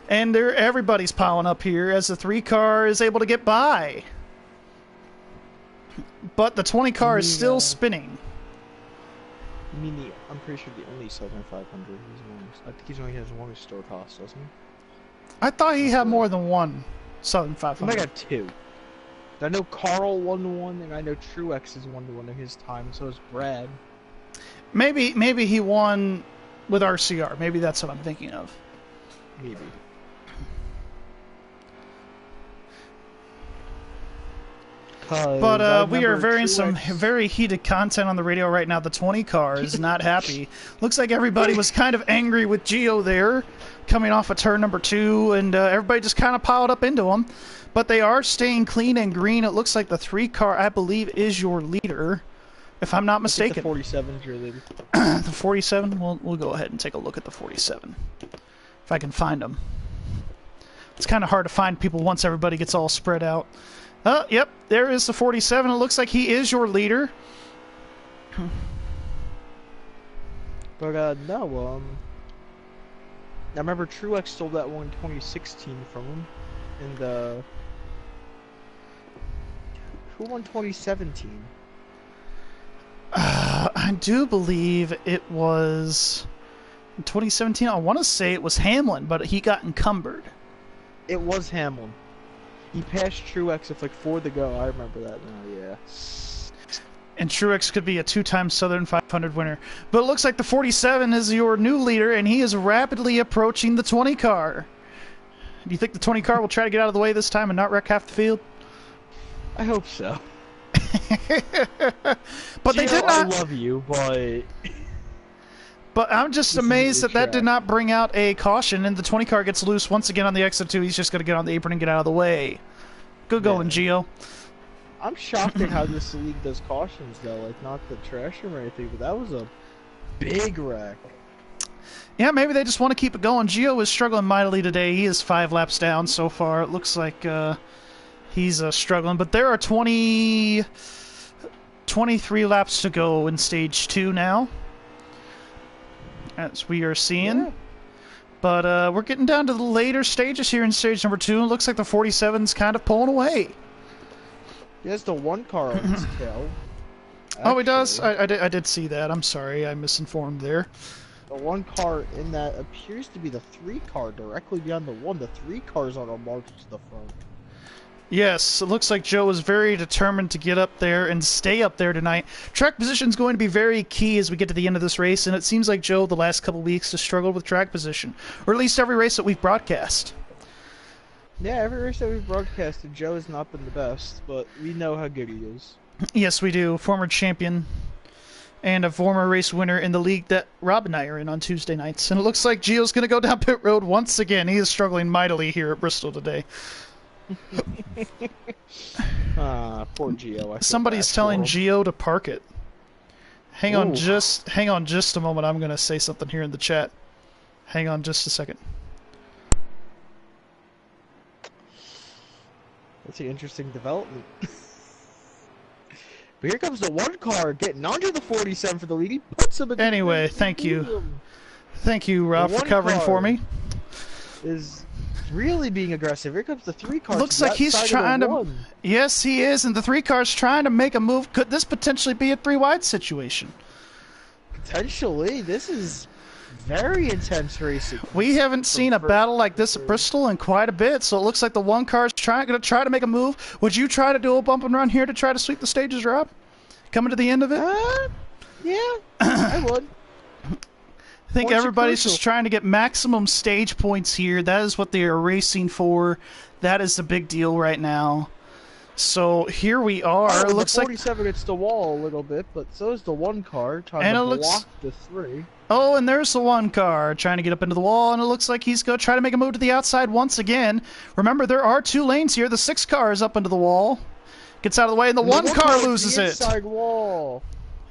and everybody's piling up here as the 3 car is able to get by. But the 20 car is still spinning. I'm pretty sure the only Southern 500 he's won. I think he's only has one store cost, doesn't he? I thought he had more than one Southern 500. He might have 2. I know Carl won one, and I know Truex has won one in his time, so is Brad. Maybe he won with RCR. Maybe that's what I'm thinking of. Maybe. But we are hearing some very heated content on the radio right now. The 20 car is not happy. Looks like everybody was kind of angry with Gio there, coming off of turn number 2, and everybody just kind of piled up into him. But they are staying clean and green. It looks like the 3 car, I believe, is your leader, if I'm not mistaken. The 47 is your leader. The 47? We'll go ahead and take a look at the 47, if I can find them. It's kind of hard to find people once everybody gets all spread out. Yep, there is the 47. It looks like he is your leader. But, no, I remember Truex stole that one in 2016 from him. And, who won 2017? I do believe it was in 2017. I want to say it was Hamlin, but he got encumbered. It was Hamlin. He passed Truex with like 4 to go. I remember that now, yeah. And Truex could be a 2-time Southern 500 winner. But it looks like the 47 is your new leader, and he is rapidly approaching the 20 car. Do you think the 20 car will try to get out of the way this time and not wreck half the field? I hope so. But they did not. I love you, but... But I'm just amazed that did not bring out a caution, and the 20 car gets loose once again on the exit 2. He's just going to get on the apron and get out of the way. Good going, Gio. I'm shocked at how this league does cautions, though. Like, not the trash room or anything, but that was a big wreck. Yeah, maybe they just want to keep it going. Gio is struggling mightily today. He is 5 laps down so far. It looks like he's struggling. But there are 23 laps to go in Stage 2 now, as we are seeing. Yeah. But we're getting down to the later stages here in stage number 2. It looks like the 47's kind of pulling away. He has the 1 car on his tail. Oh, he does? I did see that. I'm sorry. I misinformed there. The 1 car in that appears to be the 3 car directly beyond the 1. The 3 cars on a march to the front. Yes, it looks like Joe is very determined to get up there and stay up there tonight. Track position is going to be very key as we get to the end of this race, and it seems like Joe, the last couple weeks, has struggled with track position. Or at least every race that we've broadcast. Yeah, every race that we've broadcasted, Joe has not been the best, but we know how good he is. Yes, we do. Former champion and a former race winner in the league that Rob and I are in on Tuesday nights. And it looks like Gio's going to go down pit road once again. He is struggling mightily here at Bristol today. Poor Gio. Somebody's telling Gio to park it. Hang on just a moment. I'm going to say something here in the chat. Hang on just a second. That's an interesting development. But here comes the 1 car getting onto the 47 for the lead. He puts him in Anyway, thank you. Thank you, Rob, for covering for me. Is really being aggressive. Here comes the 3 car. Looks like he's trying to... Yes, he is, and the 3 car's trying to make a move. Could this potentially be a 3-wide situation? Potentially. This is very intense racing. We haven't seen a battle like this at Bristol in quite a bit, so it looks like the 1 car's going to try to make a move. Would you try to do a bump and run here to try to sweep the stages, Rob? Coming to the end of it? Yeah, I would. I think everybody's just trying to get maximum stage points here. That is what they are racing for. That is the big deal right now. So here we are. It looks like 47 hits the wall a little bit, but so is the 1 car trying to block the 3. Oh, and there's the 1 car trying to get up into the wall, and it looks like he's going to try to make a move to the outside once again. Remember, there are 2 lanes here. The 6 car is up into the wall. Gets out of the way, and the 1 car loses it. Inside wall.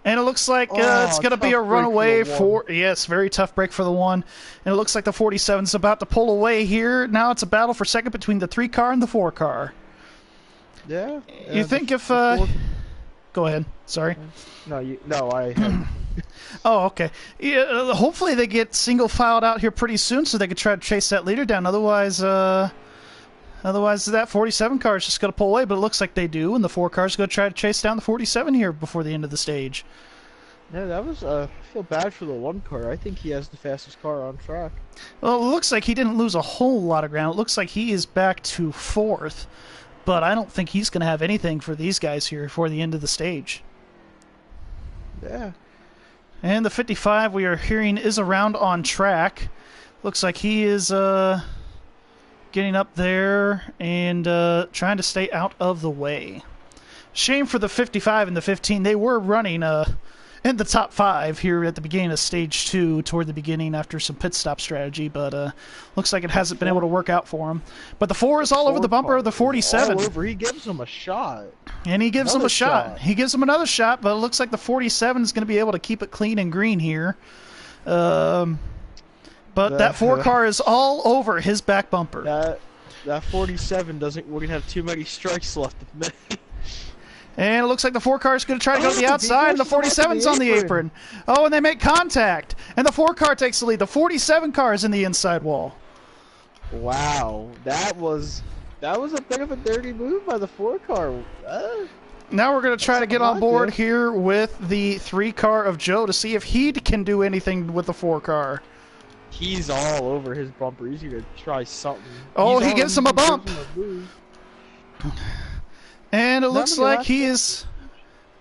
And it looks like it's going to be a runaway for... Yes, very tough break for the 1. And it looks like the 47's about to pull away here. Now it's a battle for second between the 3 car and the 4 car. Yeah. You think if go ahead. Sorry. No, I had, Oh, okay. Yeah, hopefully they get single filed out here pretty soon so they can try to chase that leader down. Otherwise that 47 car is just going to pull away, but it looks like they do, and the 4 cars going to try to chase down the 47 here before the end of the stage. no, that was I feel bad for the 1 car. I think he has the fastest car on track. Well, it looks like he didn't lose a whole lot of ground. It looks like he is back to 4th, but I don't think he's going to have anything for these guys here before the end of the stage. Yeah. And the 55 we are hearing is around on track. Looks like he is getting up there and trying to stay out of the way. Shame for the 55 and the 15. They were running in the top 5 here at the beginning of stage 2, toward the beginning after some pit stop strategy, but looks like it hasn't been able to work out for him. But the 4 is all over the bumper of the 47. All over. He gives him a shot. And he gives him a shot. He gives him another shot, but it looks like the 47 is going to be able to keep it clean and green here. But that 4 car is all over his back bumper. That 47 doesn't. We're gonna have too many strikes left. And it looks like the 4 car is going to try to go to the outside, and the 47's on the apron. Oh, and they make contact. And the 4 car takes the lead. The 47 car is in the inside wall. Wow, that was a bit of a dirty move by the 4 car. Now we're going to try to get on board here with the 3 car of Joe to see if he can do anything with the 4 car. He's all over his bumper. He's going to try something. Oh, he gives him a bump. And it looks like he is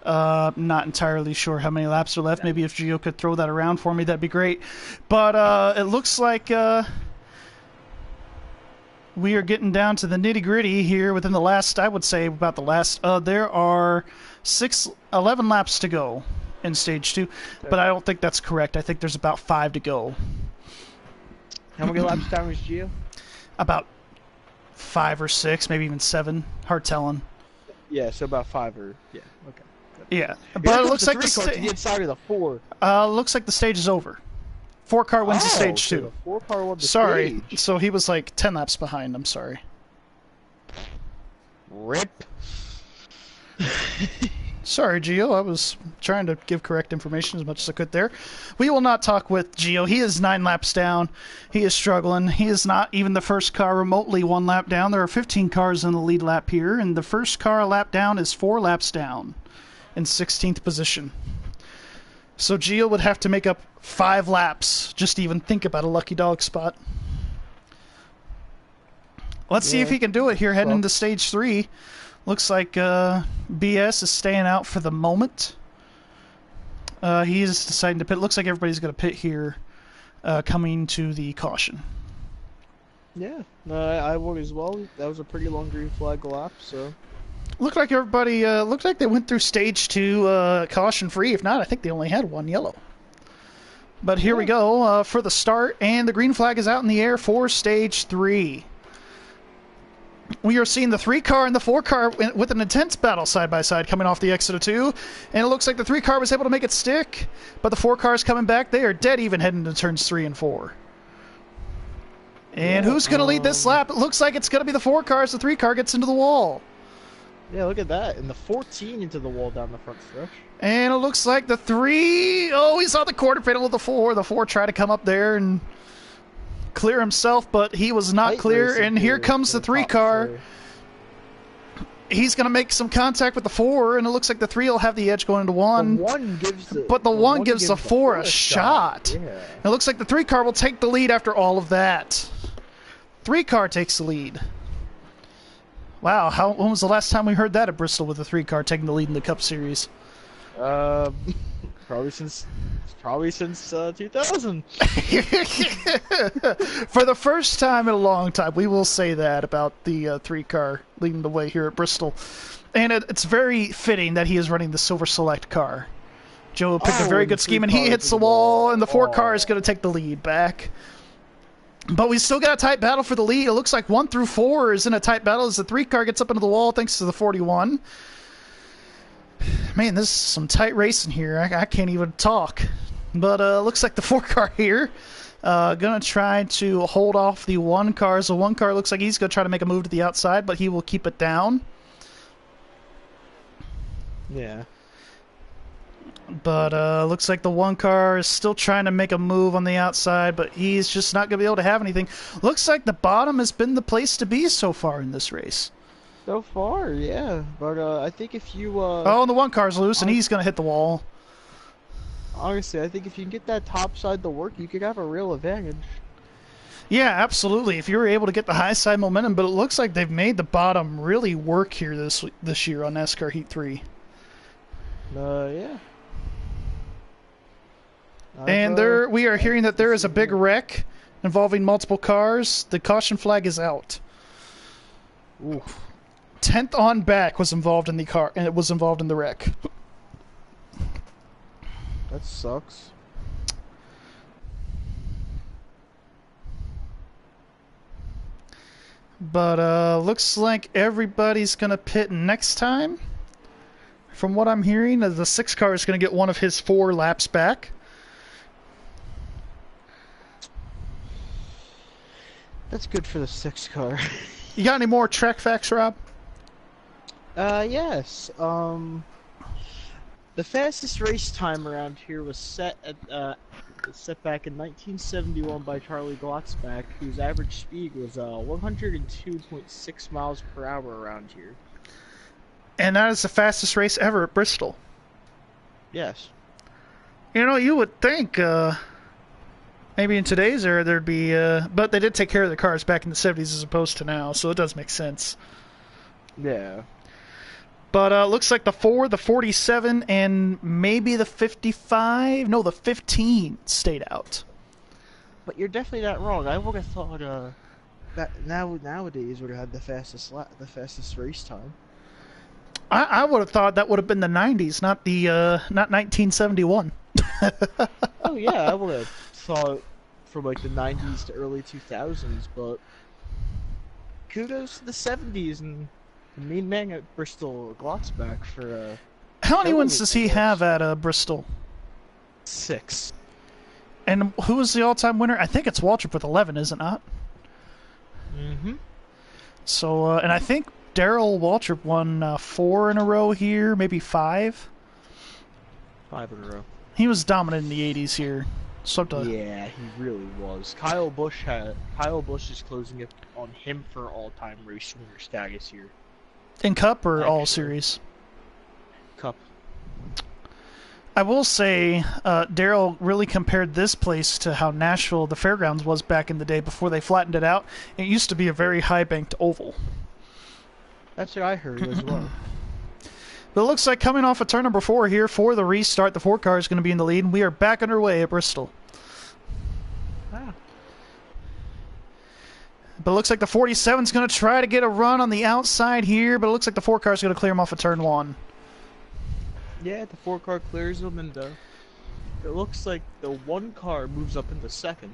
not entirely sure how many laps are left. Maybe if Gio could throw that around for me, that'd be great. But it looks like we are getting down to the nitty-gritty here within the last, I would say, about the last. There are 11 laps to go in stage 2, but I don't think that's correct. I think there's about 5 to go. How many laps down is Gio? About 5 or 6, maybe even 7. Hard telling. Yeah, so about 5 or okay. Yeah, but it looks like the inside of the 4. Looks like the stage is over. 4 car wins the stage 2. The 4 car won the sorry, stage. So he was like 10 laps behind. I'm sorry. Rip. Sorry, Gio. I was trying to give correct information as much as I could there. We will not talk with Gio. He is 9 laps down. He is struggling. He is not even the first car remotely 1 lap down. There are 15 cars in the lead lap here, and the first car a lap down is 4 laps down in 16th position. So Gio would have to make up 5 laps just to even think about a lucky dog spot. Let's see if he can do it here heading into stage 3. Looks like BS is staying out for the moment. He is deciding to pit. Looks like everybody's going to pit here coming to the caution. Yeah, I would as well. That was a pretty long green flag lap, so... Looked like everybody, looked like they went through stage 2 caution-free. If not, I think they only had 1 yellow. But here we go for the start, and the green flag is out in the air for stage 3. We are seeing the 3 car and the 4 car with an intense battle side by side coming off the exit of 2, and it looks like the 3 car was able to make it stick, but the 4 cars coming back, they are dead even heading to turns 3 and 4. And who's going to lead this lap? It looks like it's going to be the 4 car as the 3 car gets into the wall. Yeah, look at that. And the 14 into the wall down the front stretch. And it looks like the 3... Oh, he's on the quarter panel with the 4. The 4 tried to come up there and clear himself, but he was not clear. And here comes the 3 car. He's going to make some contact with the 4, and it looks like the 3 will have the edge going into 1. But the 1 gives the 4 a shot. Yeah. It looks like the 3 car will take the lead after all of that. 3 car takes the lead. Wow, when was the last time we heard that at Bristol with the 3 car taking the lead in the Cup Series? Probably since 2000. For the first time in a long time, we will say that about the 3 car leading the way here at Bristol. And it's very fitting that he is running the Silver Select car. Joe picked a very good scheme, and he hits the wall, and the 4 car is going to take the lead back. But we still got a tight battle for the lead. It looks like 1 through 4 is in a tight battle as the 3 car gets up into the wall thanks to the 41. Man, this is some tight racing here. I can't even talk. But looks like the 4 car here going to try to hold off the 1 car. So 1 car looks like he's going to try to make a move to the outside, but he will keep it down. Yeah. But looks like the one car is still trying to make a move on the outside, but he's just not going to be able to have anything. Looks like the bottom has been the place to be so far in this race. So far, yeah. But I think if you Oh, and the one car's loose, and he's going to hit the wall. honestly, I think if you can get that top side to work, you could have a real advantage. Yeah, absolutely. If you were able to get the high side momentum, but it looks like they've made the bottom really work here this year on NASCAR Heat 3. Yeah. And we are hearing that there is a big wreck involving multiple cars. The caution flag is out. Ooh. 10th on back was involved in the car, and it was involved in the wreck. That sucks. But looks like everybody's gonna pit next time. From what I'm hearing, the 6 car is gonna get one of his 4 laps back. That's good for the 6 car. You got any more track facts, Rob? Yes. The fastest race time around here was set back in 1971 by Charlie Glotzback, whose average speed was 102.6 miles per hour around here. And that is the fastest race ever at Bristol. Yes. You know, you would think maybe in today's era there'd be, but they did take care of the cars back in the 70s as opposed to now, so it does make sense. Yeah. But looks like the 4, the 47, and maybe the 55, no, the 15 stayed out. But you're definitely not wrong. I would have thought that nowadays would have had the fastest race time. I would have thought that would have been the 90s, not 1971. Oh yeah, I would have thought from like the 90s to early 2000s, but kudos to the 70s and the main man at Bristol Glotzback for How many killing wins it does for he this. have at Bristol? 6. And who was the all-time winner? I think it's Waltrip with 11, is it not? Mm-hmm. So, and I think Daryl Waltrip won 4 in a row here, maybe 5. 5 in a row. He was dominant in the 80s here. Yeah, he really was. Kyle Busch is closing it on him for all-time race winner status here. In Cup or all Actually. series? Cup. I will say, Daryl really compared this place to how Nashville, the fairgrounds, was back in the day before they flattened it out. It used to be a very high-banked oval. That's what I heard as well. But it looks like coming off of turn number 4 here for the restart, the 4 car is going to be in the lead, and we are back underway at Bristol. Ah. But it looks like the 47 is going to try to get a run on the outside here, but it looks like the 4 car is going to clear him off of turn 1. Yeah, the 4 car clears him, and it looks like the 1 car moves up into 2nd.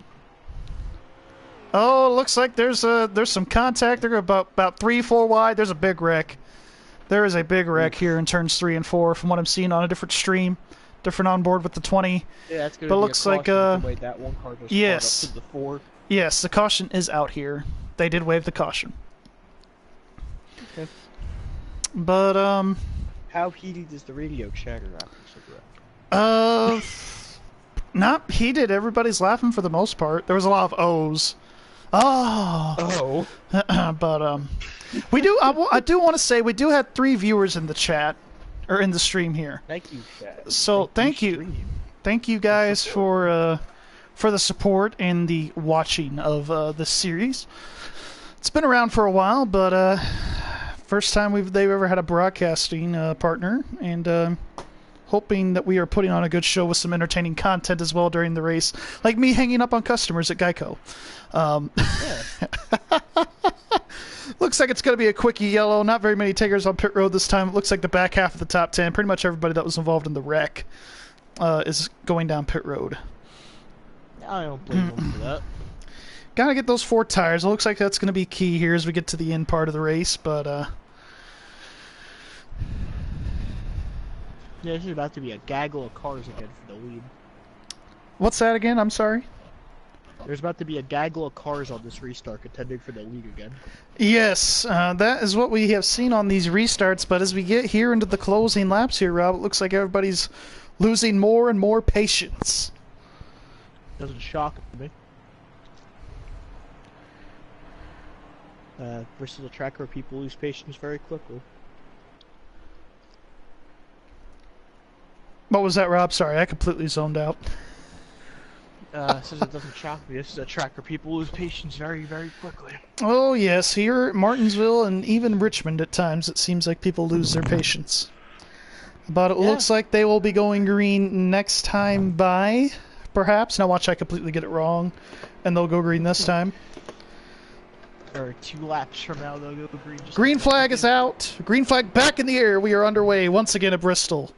Oh, it looks like there's some contact. They're about 3-4 wide. There's a big wreck. There is a big wreck here in turns 3 and 4 from what I'm seeing on a different stream. Different on board with the 20. Yeah, that's gonna But be looks a like, caution, the way that 1 car just yes. caught up to the 4. Yes, the caution is out here. They did waive the caution. Okay. But, How heated is the radio chatter after cigarette? not heated. Everybody's laughing for the most part. There was a lot of O's. Oh. But, we do, I do want to say we do have 3 viewers in the chat, or in the stream here. Thank you, chat. So, thank you. Stream. Thank you guys for the support and the watching of this series. It's been around for a while, but first time they've ever had a broadcasting partner, and hoping that we are putting on a good show with some entertaining content as well during the race, like me hanging up on customers at Geico. Looks like it's going to be a quickie yellow. Not very many takers on pit road this time. It looks like the back half of the top 10, pretty much everybody that was involved in the wreck, is going down pit road. I don't blame them for that. Gotta get those 4 tires. It looks like that's going to be key here as we get to the end part of the race, but Yeah, this is about to be a gaggle of cars again for the lead. what's that again? I'm sorry. There's about to be a gaggle of cars on this restart contending for the lead again. Yes, that is what we have seen on these restarts, but as we get here into the closing laps here, Rob, it looks like everybody's losing more and more patience. Doesn't shock me. Bristol's a track where people lose patience very quickly. What was that, Rob? Sorry, I completely zoned out. Says it doesn't shock me. This is a track where people lose patience very, very quickly. Oh, yes, here at Martinsville and even Richmond at times, it seems like people lose their patience. But it looks like they will be going green next time by, perhaps. Now watch, I completely get it wrong, and they'll go green this time. Or 2 laps from now, they'll go green. Green flag is out. Green flag back in the air. We are underway once again at Bristol.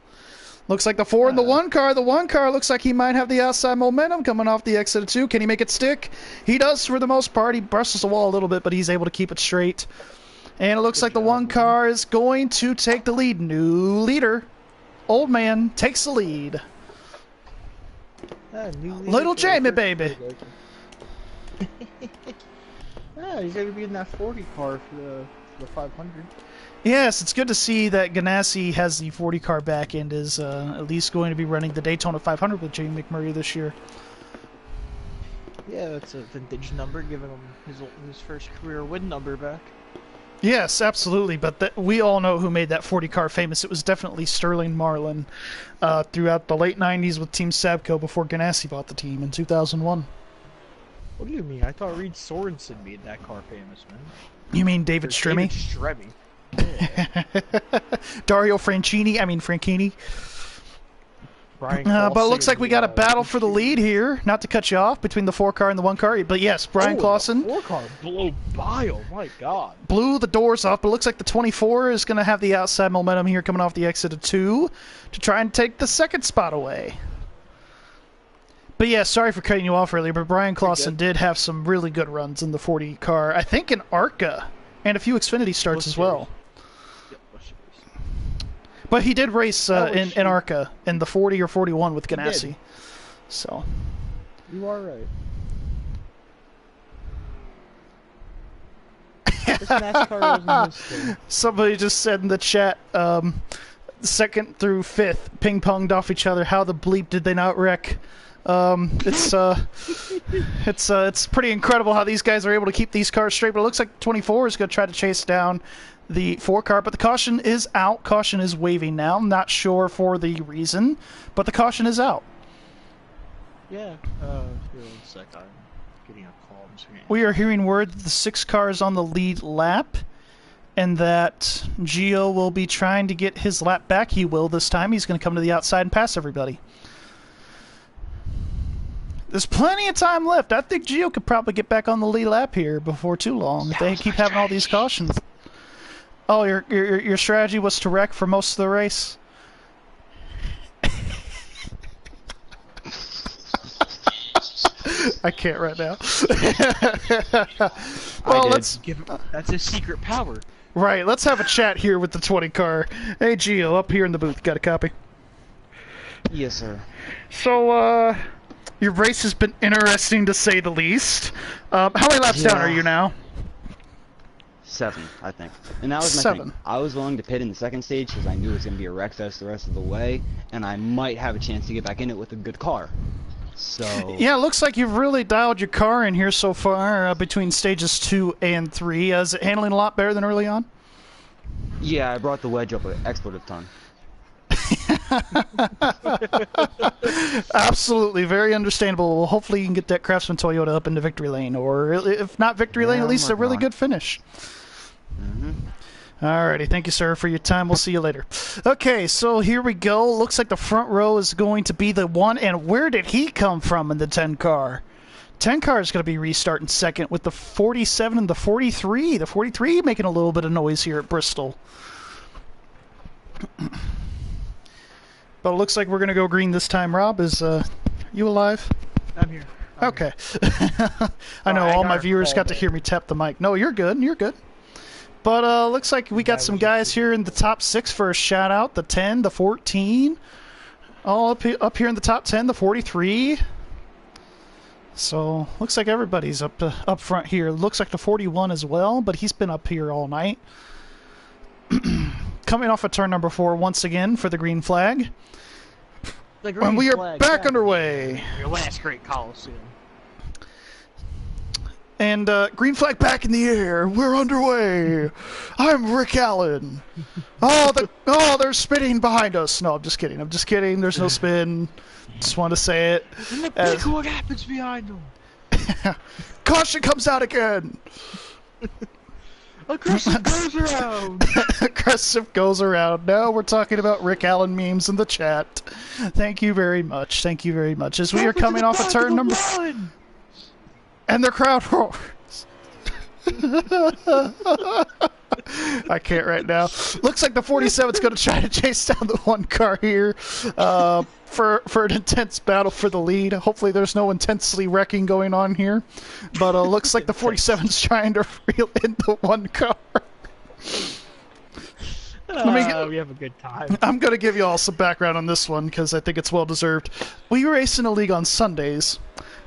Looks like the 4 and the 1 car. The 1 car looks like he might have the outside momentum coming off the exit of 2. Can he make it stick? He does for the most part. He brushes the wall a little bit, but he's able to keep it straight. And it looks like the 1 car is going to take the lead. New leader. Old man takes the lead. Little Jamie, baby. He's going to be in that 40 car for the 500. Yes, it's good to see that Ganassi has the 40 car back and is at least going to be running the Daytona 500 with Jamie McMurray this year. Yeah, that's a vintage number, giving him his first career win number back. Yes, absolutely, but we all know who made that 40 car famous. It was definitely Sterling Marlin throughout the late 90s with Team Sabco before Ganassi bought the team in 2001. What do you mean? I thought Reed Sorensen made that car famous, man. You mean David Stremme? David Stremme. Dario Franchini. Brian but it looks like we got a battle for the lead here. Not to cut you off between the 4 car and the 1 car, but yes, Brian Clausen. The 4 car blew by. Oh my God! Blew the doors off, but it looks like the 24 is going to have the outside momentum here coming off the exit of 2 to try and take the 2nd spot away. But yeah, sorry for cutting you off earlier, but Brian Clausen did have some really good runs in the 40 car. I think in ARCA and a few Xfinity starts as well. But he did race in ARCA in the 40 or 41 with Ganassi. So you are right. This NASCAR wasn't his thing. Somebody just said in the chat, 2nd through 5th ping-ponged off each other. How the bleep did they not wreck? It's pretty incredible how these guys are able to keep these cars straight. But it looks like 24 is going to try to chase down the 4 car, but the caution is out. Caution is waving now. I'm not sure for the reason, but the caution is out. Yeah. Here, 1 sec. I'm getting a call. We are hearing word that the 6 car is on the lead lap, and that Gio will be trying to get his lap back. He will this time. He's going to come to the outside and pass everybody. There's plenty of time left. I think Gio could probably get back on the lead lap here before too long if they keep having all these cautions. Oh, your strategy was to wreck for most of the race? I can't right now. Well, let's that's his secret power. Right, let's have a chat here with the 20 car. Hey, Gio, up here in the booth. Got a copy? Yes, sir. So, your race has been interesting to say the least. How many laps down are you now? 7, I think. And that was my 7. thing. I was willing to pit in the 2nd stage because I knew it was going to be a wreck fest the rest of the way, and I might have a chance to get back in it with a good car. So yeah, it looks like you've really dialed your car in here so far between stages 2 and 3. Is it handling a lot better than early on? Yeah, I brought the wedge up an expletive ton. Absolutely, very understandable. Well, hopefully you can get that Craftsman Toyota up into victory lane, or if not victory lane, at least a really good finish. Alrighty, thank you, sir, for your time. We'll see you later. Okay, so here we go. Looks like the front row is going to be the 1, and where did he come from in the 10 car? 10 car is going to be restarting 2nd with the 47 and the 43. The 43 making a little bit of noise here at Bristol. But it looks like we're going to go green this time. Rob, is you alive? I'm here. Okay. I know all my viewers got to hear me tap the mic. No, you're good. You're good. But looks like we got some guys here in the top 6 for a shout out. The 10, the 14, all up here in the top 10. The 43. So looks like everybody's up front here. Looks like the 41 as well, but he's been up here all night. Coming off of turn number 4 once again for the green flag. The green And we are flag back underway. Your last great Coliseum. And green flag back in the air. We're underway. I'm Rick Allen. They're spinning behind us. No, I'm just kidding. I'm just kidding. There's no spin. Just want to say it. Look what happens behind them. Caution comes out again. Aggressive goes around. Aggressive goes around. Now we're talking about Rick Allen memes in the chat. Thank you very much. Thank you very much. As we are coming off of turn number 1. And the crowd roars. I can't right now. Looks like the 47's going to try to chase down the 1 car here for an intense battle for the lead. Hopefully there's no intensely wrecking going on here. But looks like the 47's trying to reel in the 1 car. We have a good time. I'm going to give you all some background on this one because I think it's well deserved. We race in a league on Sundays.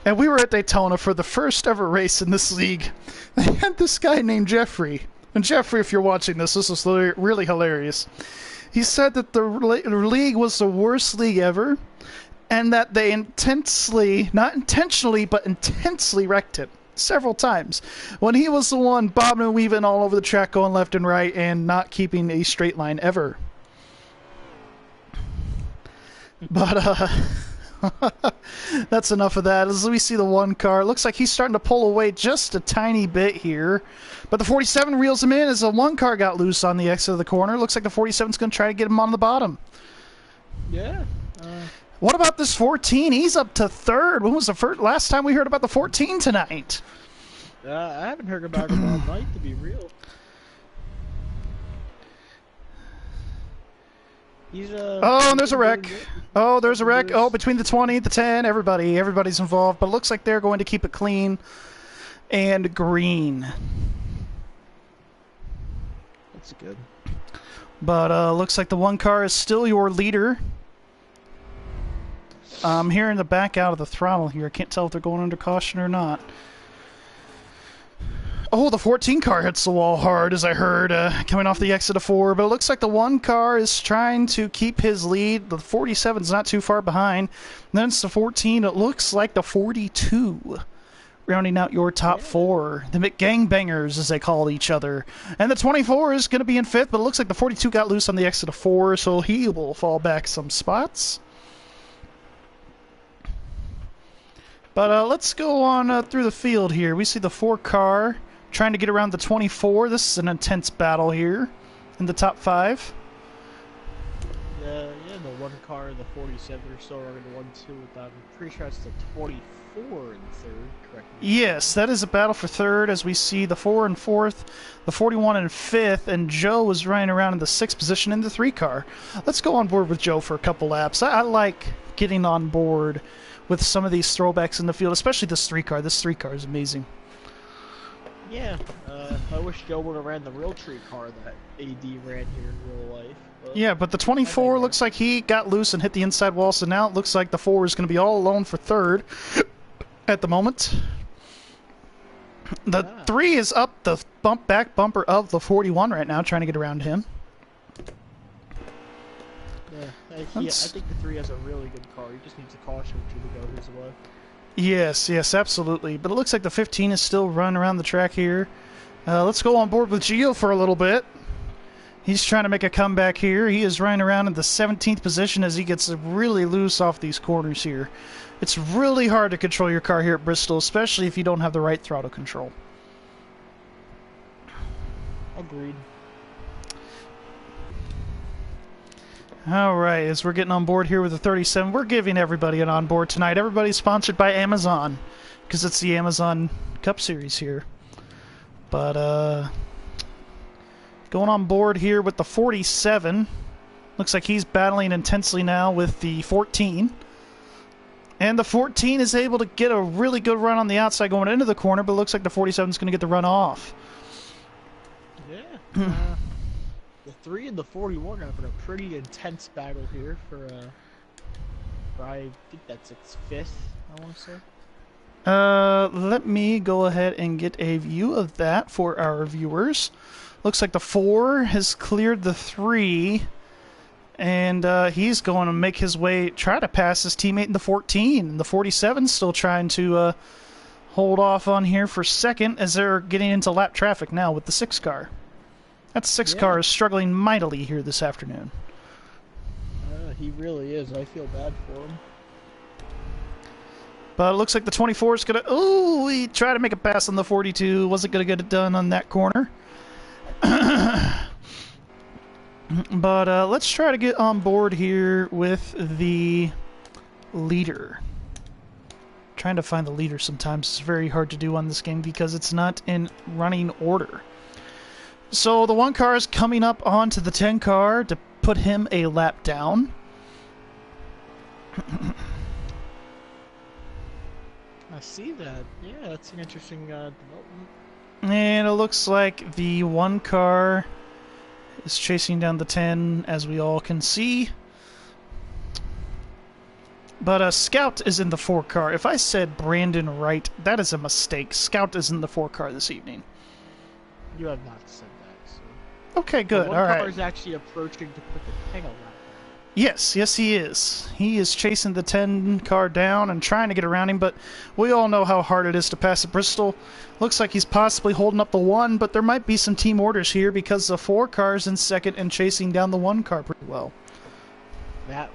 And we were at Daytona for the first ever race in this league. They had this guy named Jeffrey. And Jeffrey, if you're watching this is really hilarious. He said that the league was the worst league ever, and that they intensely, not intentionally, but intensely wrecked him several times. When he was the one bobbing and weaving all over the track, going left and right, and not keeping a straight line ever. But, that's enough of that. As we see the 1 car, it looks like he's starting to pull away just a tiny bit here. But the 47 reels him in as the 1 car got loose on the exit of the corner. Looks like the 47's going to try to get him on the bottom. Yeah. What about this 14? He's up to 3rd. When was the last time we heard about the 14 tonight? I haven't heard about him all night, to be real. He's oh, and there's a wreck. Oh, there's a wreck. Oh, between the 20, the 10, everybody's involved. But it looks like they're going to keep it clean and green. That's good. But looks like the 1 car is still your leader. I'm hearing the back out of the throttle here. I can't tell if they're going under caution or not. Oh, the 14 car hits the wall hard, as I heard, coming off the exit of 4. But it looks like the 1 car is trying to keep his lead. The 47's not too far behind. And then it's the 14. It looks like the 42 rounding out your top 4. The McGangbangers, as they call each other. And the 24 is going to be in 5th, but it looks like the 42 got loose on the exit of 4, so he will fall back some spots. But let's go on through the field here. We see the 4 car trying to get around the 24. This is an intense battle here in the top 5. Yeah, the 1 car, the 47 are still running 1-2 with that. I'm pretty sure it's the 24 in 3rd, correct me. Yes, that is a battle for 3rd as we see the 4 and 4th, the 41 and 5th, and Joe is running around in the 6th position in the 3 car. Let's go on board with Joe for a couple laps. I like getting on board with some of these throwbacks in the field, especially this 3 car. This 3 car is amazing. Yeah, I wish Joe would have ran the real tree car that AD ran here in real life. But yeah, but the 24 looks like he got loose and hit the inside wall, so now it looks like the 4 is going to be all alone for 3rd at the moment. The 3 is up the back bumper of the 41 right now, trying to get around him. Yeah, I think the 3 has a really good car. He just needs a caution to go his way. Yes, absolutely. But it looks like the 15 is still running around the track here. Let's go on board with Gio for a little bit. He's trying to make a comeback here. He is running around in the 17th position as he gets really loose off these corners here. It's really hard to control your car here at Bristol, especially if you don't have the right throttle control. Agreed. All right, as we're getting on board here with the 37, we're giving everybody an on board tonight. Everybody's sponsored by Amazon because it's the Amazon Cup Series here. But going on board here with the 47. Looks like he's battling intensely now with the 14. And the 14 is able to get a really good run on the outside going into the corner, but it looks like the 47 is going to get the run off. Yeah. The 3 and the 41 are having a pretty intense battle here for I think that's its 5th, I want to say. Let me go ahead and get a view of that for our viewers. Looks like the 4 has cleared the 3, and he's going to make his way, try to pass his teammate in the 14. The 47's still trying to hold off on here for second as they're getting into lap traffic now with the 6 car. That 6 car is struggling mightily here this afternoon. He really is. I feel bad for him. But it looks like the 24 is going to... Ooh, he tried to make a pass on the 42. Wasn't going to get it done on that corner. But let's try to get on board here with the leader. Trying to find the leader sometimes is very hard to do on this game because it's not in running order. So the 1 car is coming up onto the 10 car to put him a lap down. I see that. Yeah, that's an interesting development. And it looks like the 1 car is chasing down the 10, as we all can see. But Scout is in the 4 car. If I said Brandon Wright, that is a mistake. Scout is in the 4 car this evening. You have not said that, so... Okay, good. The All 1 right. car is actually approaching to put the 10 on that. Yes, he is. He is chasing the 10 car down and trying to get around him, but we all know how hard it is to pass at Bristol. Looks like he's possibly holding up the 1, but there might be some team orders here because the 4 car's in second and chasing down the 1 car pretty well. That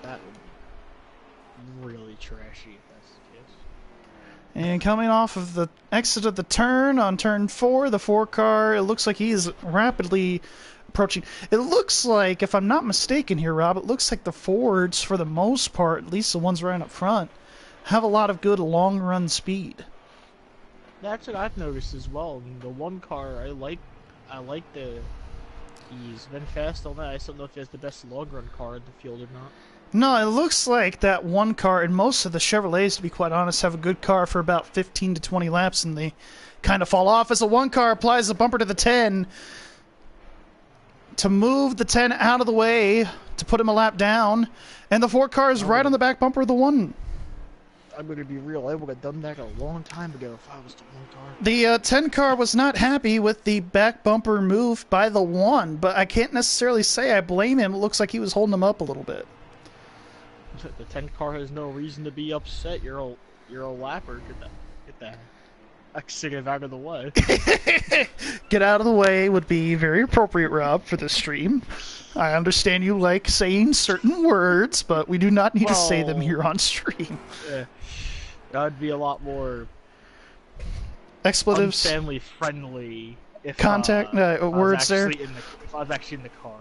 would be really trashy if that's the case. And coming off of the exit of the turn on turn 4, the 4 car, it looks like he is rapidly approaching. It looks like, if I'm not mistaken here, Rob, it looks like the Fords, for the most part, at least the ones right up front, have a lot of good long-run speed. That's what I've noticed as well. I mean, the 1 car, I like the... He's been fast all night. I just don't know if he has the best long-run car in the field or not. No, it looks like that 1 car, and most of the Chevrolets, to be quite honest, have a good car for about 15 to 20 laps, and they kind of fall off as the 1 car applies the bumper to the 10 to move the 10 out of the way to put him a lap down, and the 4 car is right on the back bumper of the 1. I'm going to be real. I would have done that a long time ago if I was the 1 car. The 10 car was not happy with the back bumper move by the 1, but I can't necessarily say I blame him. It looks like he was holding him up a little bit. The 10 car has no reason to be upset. You're a lapper. Get that executive out of the way. Get out of the way would be very appropriate, Rob, for this stream. I understand you like saying certain words, but we do not need to say them here on stream. Yeah, that would be a lot more expletives, family friendly. If contact words there. If I was actually in the car.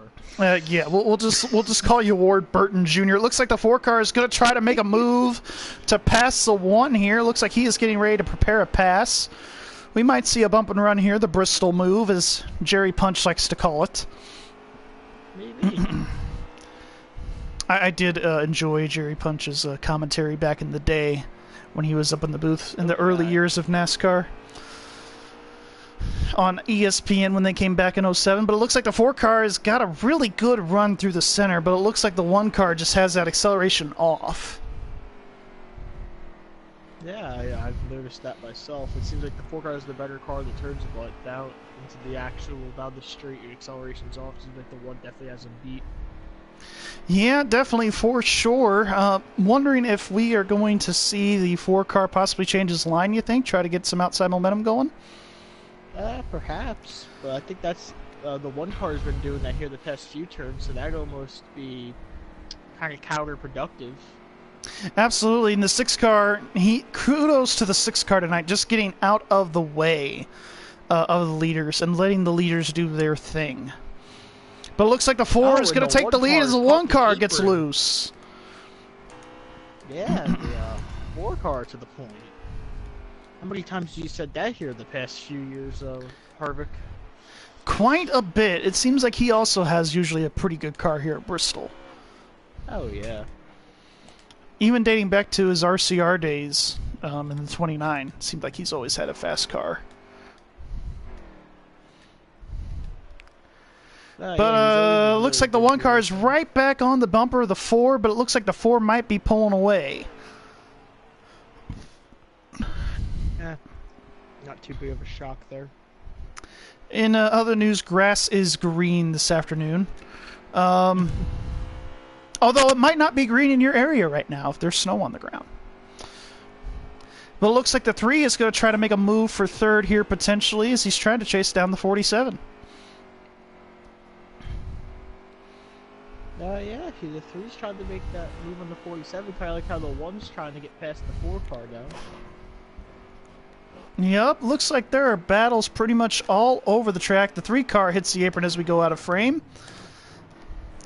Yeah, we'll just call you Ward Burton Jr. It looks like the 4 car is going to try to make a move to pass the 1 here. Looks like he is getting ready to prepare a pass. We might see a bump and run here, the Bristol move, as Jerry Punch likes to call it. Maybe. I did enjoy Jerry Punch's commentary back in the day when he was up in the booth in the early years of NASCAR on ESPN when they came back in 07, but it looks like the 4 car has got a really good run through the center, but it looks like the 1 car just has that acceleration off. Yeah, I've noticed that myself. It seems like the 4 car is the better car that turns down into the actual down the straight. Your acceleration's off. It seems like the 1 definitely has him beat. Yeah, definitely for sure. Wondering if we are going to see the 4 car possibly change his line, you think? Try to get some outside momentum going? Perhaps. But I think that's the 1 car has been doing that here the past few turns, so that'd almost be kind of counterproductive. Absolutely. And the 6 car, kudos to the 6 car tonight, just getting out of the way of the leaders and letting the leaders do their thing. But it looks like the 4 is going to take the lead as the 1 car gets loose. Yeah, the 4 car to the point. How many times have you said that here the past few years, Harvick? Quite a bit. It seems like he also has usually a pretty good car here at Bristol. Oh, yeah. Even dating back to his RCR days in the 29, it seemed like he's always had a fast car. But looks like the 1 car is right back on the bumper of the 4, but it looks like the 4 might be pulling away. Eh, not too big of a shock there. In other news, grass is green this afternoon. Although it might not be green in your area right now if there's snow on the ground. But it looks like the 3 is going to try to make a move for third here potentially as he's trying to chase down the 47. Yeah, the 3's trying to make that move on the 47, kind of like how the 1's trying to get past the 4 car now. Yep, looks like there are battles pretty much all over the track. The 3 car hits the apron as we go out of frame.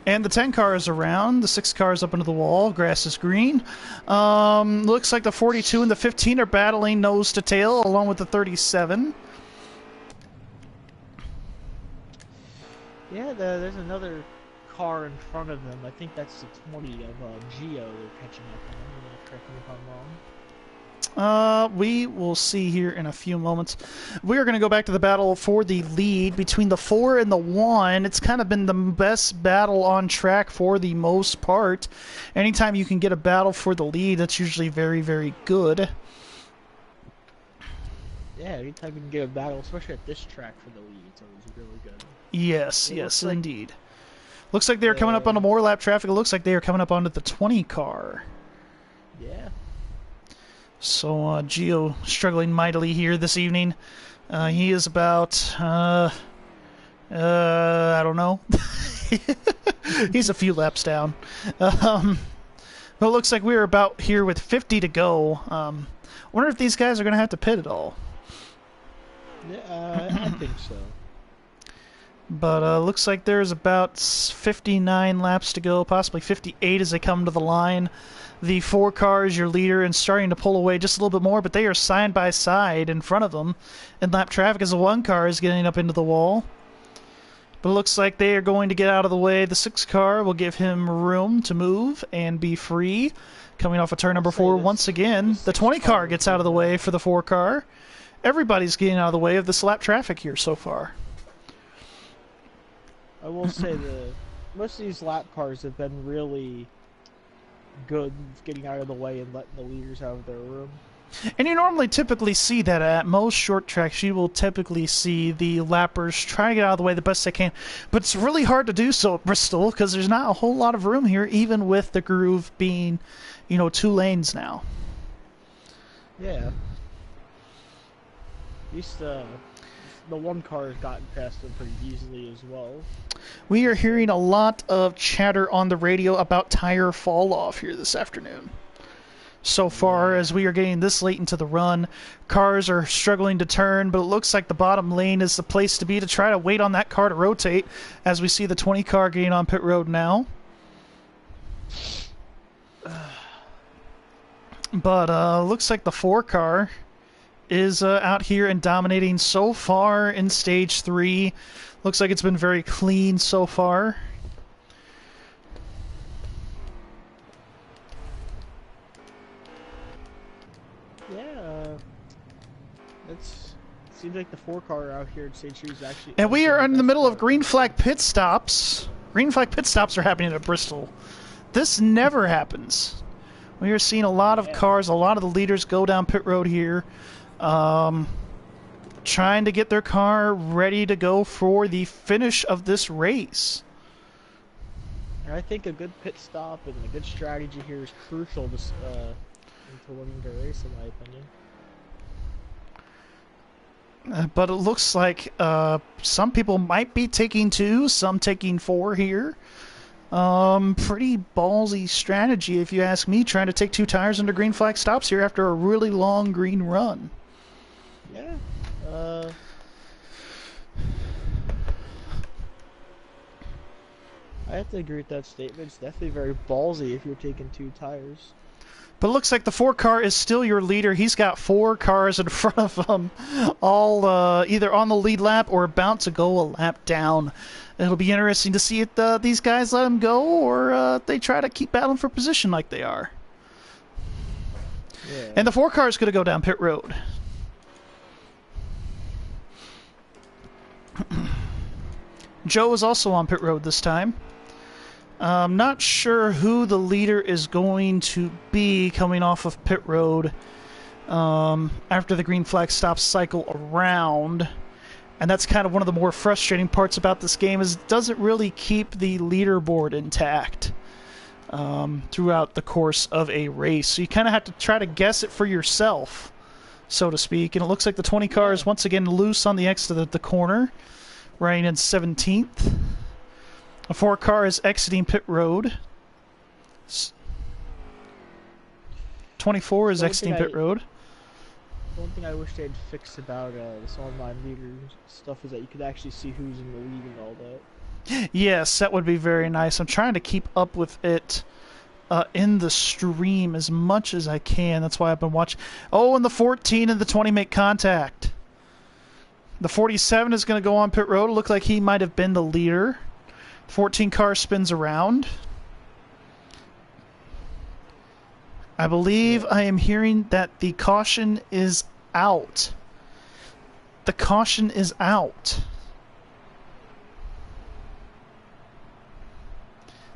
And the 10 car is around. The 6 car is up into the wall. Grass is green. Looks like the 42 and the 15 are battling nose to tail along with the 37. Yeah, there's another car in front of them. I think that's the 20 of Geo they're catching up on. Correct me if I'm wrong. We will see here in a few moments. We are going to go back to the battle for the lead between the 4 and the 1. It's kind of been the best battle on track for the most part. Anytime you can get a battle for the lead, that's usually very, very good. Yeah, anytime you can get a battle, especially at this track for the lead, it's always really good. Yes, yes, indeed. Looks like they're coming up onto more lap traffic. It looks like they are coming up onto the 20 car. Yeah. So, Gio struggling mightily here this evening. He is about, I don't know. He's a few laps down. But it looks like we're about here with 50 to go. Wonder if these guys are going to have to pit at all. Yeah, I think so. But looks like there's about 59 laps to go, possibly 58 as they come to the line. The 4 car is your leader and starting to pull away just a little bit more, but they are side by side in front of them. And lap traffic as the 1 car is getting up into the wall. But it looks like they are going to get out of the way. The 6 car will give him room to move and be free. Coming off of turn number 4 once again. The 20 car gets out of the way for the 4 car. Everybody's getting out of the way of this lap traffic here so far. I will say most of these lap cars have been really good getting out of the way and letting the leaders have their room. And you normally typically see that at most short tracks. You will typically see the lappers try to get out of the way the best they can. But it's really hard to do so at Bristol because there's not a whole lot of room here, even with the groove being, 2 lanes now. Yeah. At least the 1 car has gotten past them pretty easily as well. We are hearing a lot of chatter on the radio about tire fall off here this afternoon. So far, as we are getting this late into the run, cars are struggling to turn, but it looks like the bottom lane is the place to be to try to wait on that car to rotate, as we see the 20 car getting on pit road now. But looks like the 4 car is out here and dominating so far in stage 3. Looks like it's been very clean so far. Yeah, seems like the 4 car out here in stage 3 is actually. And we are in the middle of green flag pit stops. Green flag pit stops are happening at Bristol. This never happens. We are seeing a lot of cars, a lot of the leaders go down pit road here. Trying to get their car ready to go for the finish of this race. I think a good pit stop and a good strategy here is crucial to winning the race, in my opinion. But it looks like some people might be taking 2, some taking 4 here. Pretty ballsy strategy, if you ask me, trying to take 2 tires under green flag stops here after a really long green run. Yeah. I have to agree with that statement. It's definitely very ballsy if you're taking 2 tires. But it looks like the 4 car is still your leader. He's got 4 cars in front of him, all either on the lead lap or about to go a lap down. It'll be interesting to see if these guys let him go or they try to keep battling for position like they are. Yeah. And the 4 car is going to go down pit road. Joe is also on pit road this time. I'm not sure who the leader is going to be coming off of pit road. after the green flag stops cycle around. And that's kind of one of the more frustrating parts about this game, is it doesn't really keep the leaderboard intact throughout the course of a race. So you kind of have to try to guess it for yourself, so to speak. And it looks like the 20 car is once again loose on the exit of the corner, running in 17th. The 4 car is exiting pit road. 24 is exiting pit road. One thing I wish they'd fix about this online leader stuff is that you could actually see who's in the lead and all that. Yes, that would be very nice. I'm trying to keep up with it in the stream as much as I can. That's why I've been watching. Oh, and the 14 and the 20 make contact. The 47 is going to go on pit road. It looked like he might have been the leader. The 14 car spins around. I believe I am hearing that the caution is out. The caution is out.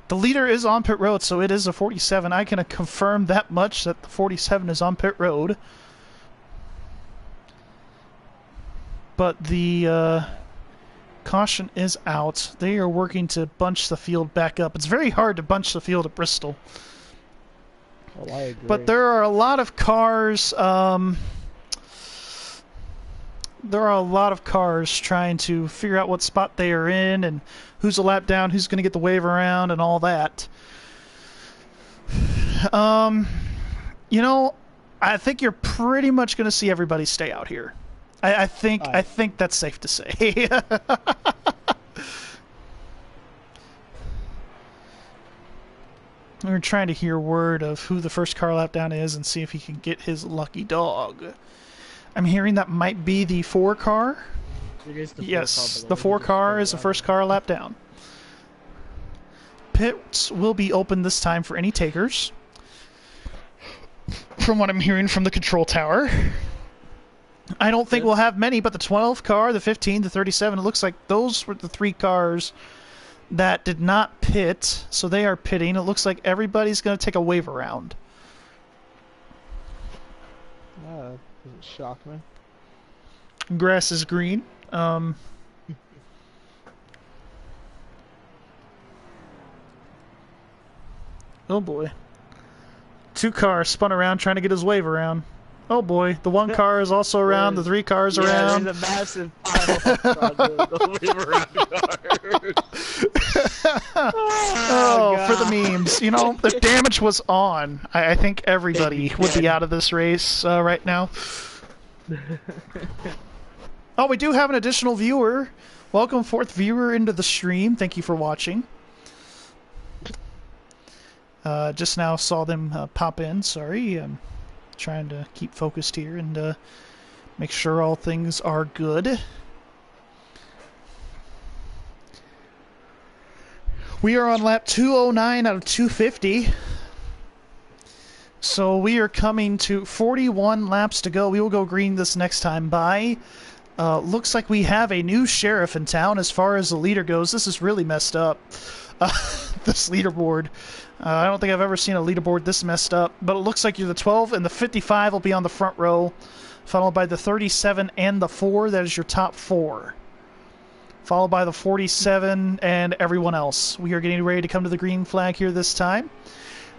The leader is on pit road, so it is a 47. I can confirm that much, that the 47 is on pit road. But the caution is out. They are working to bunch the field back up. It's very hard to bunch the field at Bristol. Well, I agree. But there are a lot of cars. There are a lot of cars trying to figure out what spot they are in and who's a lap down, who's going to get the wave around, and all that. You know, I think you're pretty much going to see everybody stay out here. I think that's safe to say. We're trying to hear word of who the first car lap down is and see if he can get his lucky dog. I'm hearing that might be the 4 car. It is the 4 yes, car, the 4 car is the first car lap down. Pits will be open this time for any takers, from what I'm hearing from the control tower. I don't think we'll have many, but the 12 car, the 15, the 37, it looks like those were the 3 cars that did not pit, so they are pitting. It looks like everybody's going to take a wave around. Doesn't shock me. Grass is green. Oh boy. 2 cars spun around trying to get his wave around. Oh boy, the 1 car is also around, the 3 cars around. There's a massive pile on the wave around car. Oh, for the memes. You know, if damage was on, I think everybody would be out of this race right now. Oh, we do have an additional viewer. Welcome, 4th viewer into the stream. Thank you for watching. Just now saw them pop in. Sorry. I'm trying to keep focused here and make sure all things are good. We are on lap 209 out of 250. So we are coming to 41 laps to go. We will go green this next time by. Looks like we have a new sheriff in town as far as the leader goes. This is really messed up. This leaderboard. I don't think I've ever seen a leaderboard this messed up. But it looks like you're the 12 and the 55 will be on the front row. Followed by the 37 and the 4. That is your top 4. Followed by the 47 and everyone else. We are getting ready to come to the green flag here this time.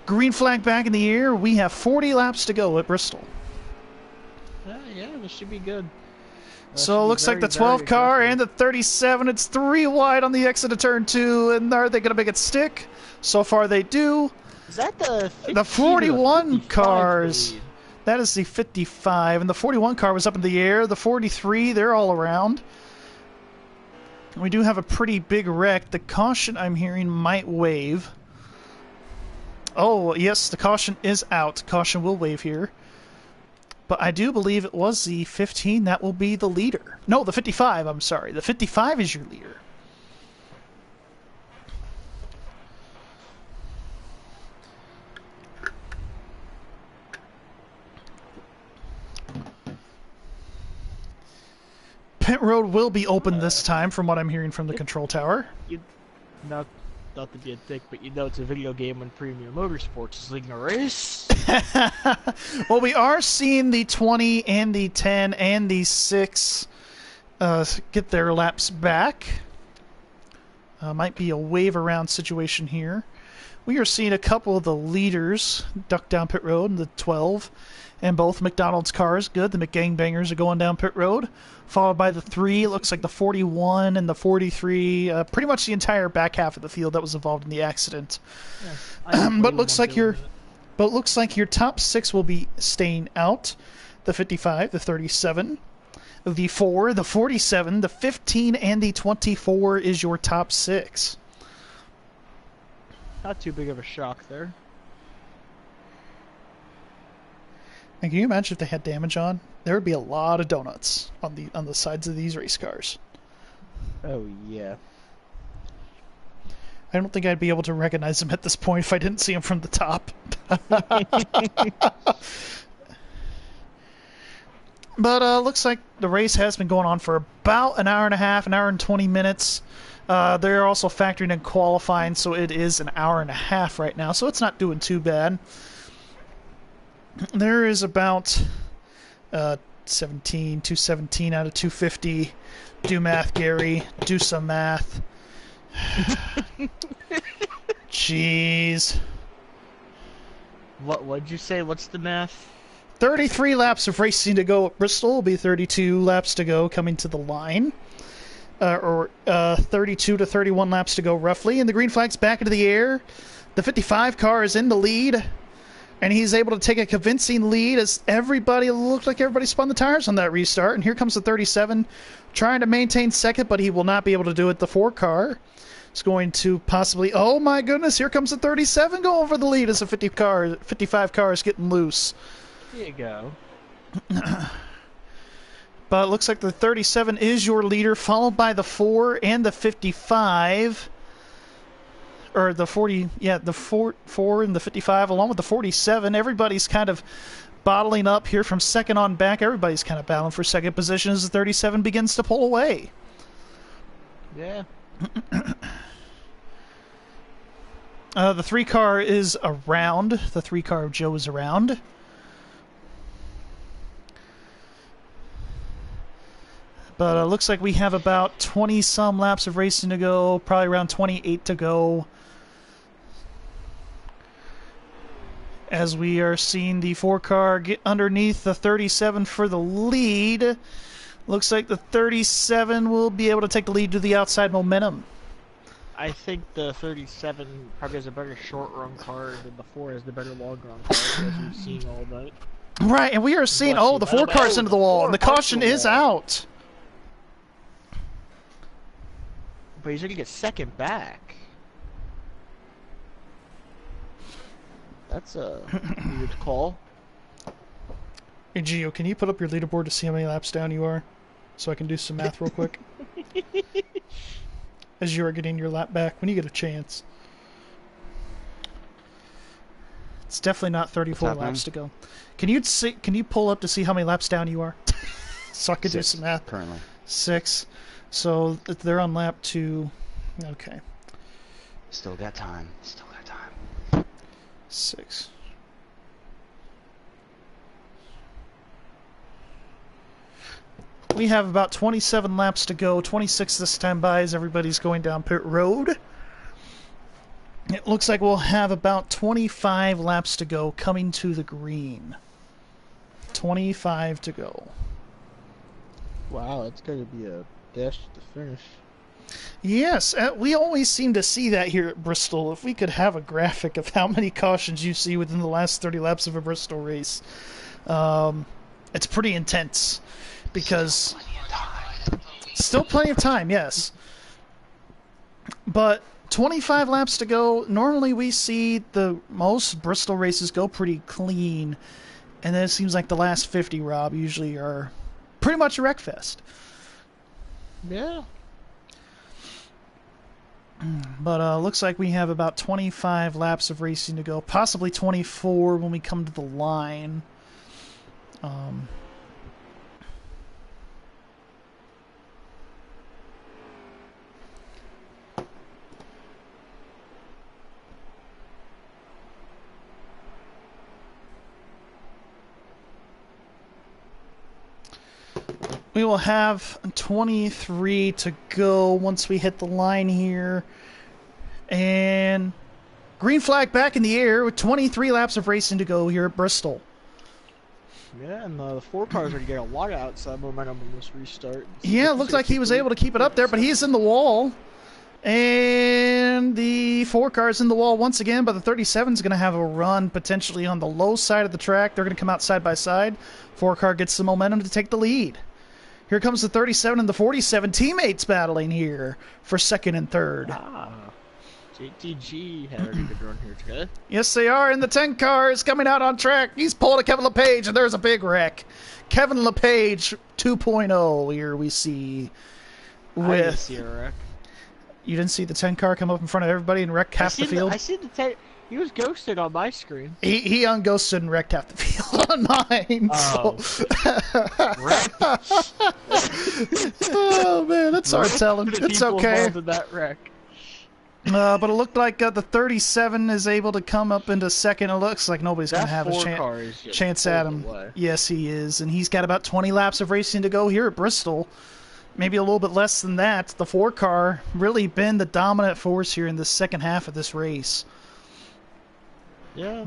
Green flag back in the air. We have 40 laps to go at Bristol. Yeah, this should be good. So it looks like the 12 car and the 37. It's 3 wide on the exit of turn 2. And are they going to make it stick? So far they do. Is that the 41 cars? That is the 55. And the 41 car was up in the air. The 43, they're all around. We do have a pretty big wreck. The caution, I'm hearing, might wave. Oh, yes, the caution is out. Caution will wave here. But I do believe it was the 15 that will be the leader. No, the 55, I'm sorry. The 55 is your leader. Pit road will be open this time, from what I'm hearing from the control tower. Not to be a dick, but you know it's a video game when Premium Motorsports is leading a race. Well, we are seeing the 20 and the 10 and the 6 get their laps back. Might be a wave around situation here. We are seeing a couple of the leaders duck down pit road in the 12, and both McDonald's cars good. The McGangbangers are going down pit road, followed by the 3. It looks like the 41 and the 43. Pretty much the entire back half of the field that was involved in the accident. Yeah, But looks like your top 6 will be staying out. The 55, the 37, the 4, the 47, the 15, and the 24 is your top 6. Not too big of a shock there. And can you imagine if they had damage on? There would be a lot of donuts on the sides of these race cars. Oh yeah. I don't think I'd be able to recognize them at this point if I didn't see them from the top. But looks like the race has been going on for about an hour and a half, an hour and 20 minutes. They're also factoring in qualifying, so it is an hour and a half right now, so it's not doing too bad. There is about 217 out of 250. Do math, Gary. Do some math. Jeez. What'd you say? What's the math? 33 laps of racing to go at Bristol. Will be 32 laps to go coming to the line. Or 32 to 31 laps to go roughly. And the green flag's back into the air. The 55 car is in the lead. And he's able to take a convincing lead as looked like everybody spun the tires on that restart. And here comes the 37 trying to maintain second, but he will not be able to do it. The 4 car is going to possibly... Oh my goodness, here comes the 37 going for the lead as the 55 car is getting loose. There you go. But it looks like the 37 is your leader, followed by the 4 and the 55. Or the 40, yeah, the 4 and the 55, along with the 47. Everybody's kind of bottling up here from second on back. Everybody's kind of battling for second position as the 37 begins to pull away. Yeah. The 3 car is around. The 3 car of Joe is around. But looks like we have about 20-some laps of racing to go, probably around 28 to go. As we are seeing the 4 car get underneath the 37 for the lead. Looks like the 37 will be able to take the lead to the outside momentum. I think the 37 probably has a better short run car than the 4 has the better long run car, as we've seen all night. Right, and we are seeing, oh, the 4 car's into the wall, and the caution is out. But he's going to get second back. That's a weird call. Hey, Gio, can you put up your leaderboard to see how many laps down you are? So I can do some math real quick. As you are getting your lap back, when you get a chance. It's definitely not 34 laps to go. Can you pull up to see how many laps down you are? So I can do some math. Currently. 6. So they're on lap 2. Okay. Still got time. Still got time. 6. We have about 27 laps to go. 26 this time by as everybody's going down pit road. It looks like we'll have about 25 laps to go coming to the green. 25 to go. Wow, it's going to be a dash to finish. Yes, we always seem to see that here at Bristol. If we could have a graphic of how many cautions you see within the last 30 laps of a Bristol race, it's pretty intense. Because still plenty of time, yes. But 25 laps to go. Normally we see the most Bristol races go pretty clean, and then it seems like the last 50, Rob, usually are pretty much a wreck fest. Yeah. But looks like we have about 25 laps of racing to go, possibly 24 when we come to the line. We will have 23 to go once we hit the line here. And green flag back in the air with 23 laps of racing to go here at Bristol. Yeah, and the 4 cars are going to get a lot of outside momentum in this restart. Yeah, it looked like he was able to keep it up there, but he's in the wall. And the 4 car's in the wall once again, but the 37 is going to have a run potentially on the low side of the track. They're going to come out side by side. 4 car gets the momentum to take the lead. Here comes the 37 and the 47 teammates battling here for second and third. JTG had a good run here today. Yes, they are. And the 10 car is coming out on track. He's pulling a Kevin LePage, and there's a big wreck. Kevin LePage 2.0 here we see. I didn't see a wreck. You didn't see the 10 car come up in front of everybody and wreck half the field? I see the 10. He was ghosted on my screen. He unghosted and wrecked half the field on mine. Oh. Oh, man, that's hard telling. It's okay. That wreck. But it looked like the 37 is able to come up into second. It looks like nobody's going to have a chance at him. Yes, he is. And he's got about 20 laps of racing to go here at Bristol. Maybe a little bit less than that. The 4 car really been the dominant force here in the second half of this race. Yeah,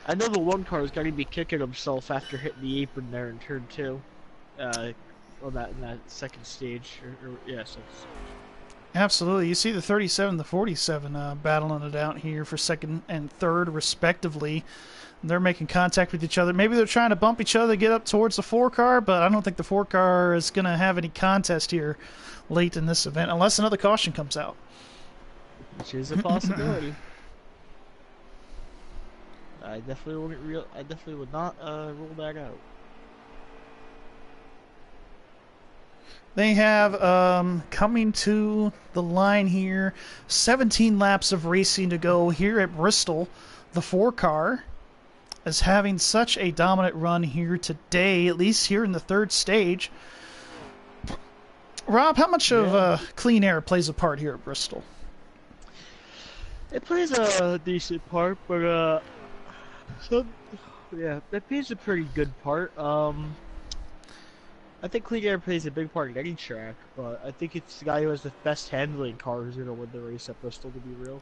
I know the 1 car is going to be kicking himself after hitting the apron there in turn 2. In that second stage. Second stage. Absolutely. You see the 37 the 47 battling it out here for second and third, respectively. They're making contact with each other. Maybe they're trying to bump each other, get up towards the 4 car, but I don't think the 4 car is going to have any contest here late in this event, unless another caution comes out. Which is a possibility. I definitely would not rule that out. They have, coming to the line here, 17 laps of racing to go here at Bristol. The 4 car is having such a dominant run here today, at least here in the third stage. Rob, how much of clean air plays a part here at Bristol? It plays a decent part, but it plays a pretty good part. I think clean air plays a big part in any track, but I think it's the guy who has the best handling car who's going to win the race at Bristol, to be real.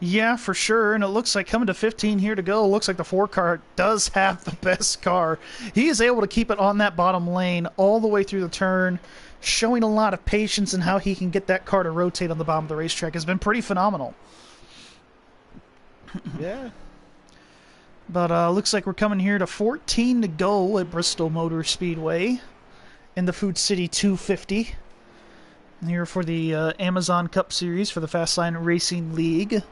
Yeah, for sure, and it looks like coming to 15 here to go, it looks like the 4 car does have the best car. He is able to keep it on that bottom lane all the way through the turn, showing a lot of patience in how he can get that car to rotate on the bottom of the racetrack. Has been pretty phenomenal. Yeah. But looks like we're coming here to 14 to go at Bristol Motor Speedway in the Food City 250. Here for the Amazon Cup Series for the Fastline Racing League.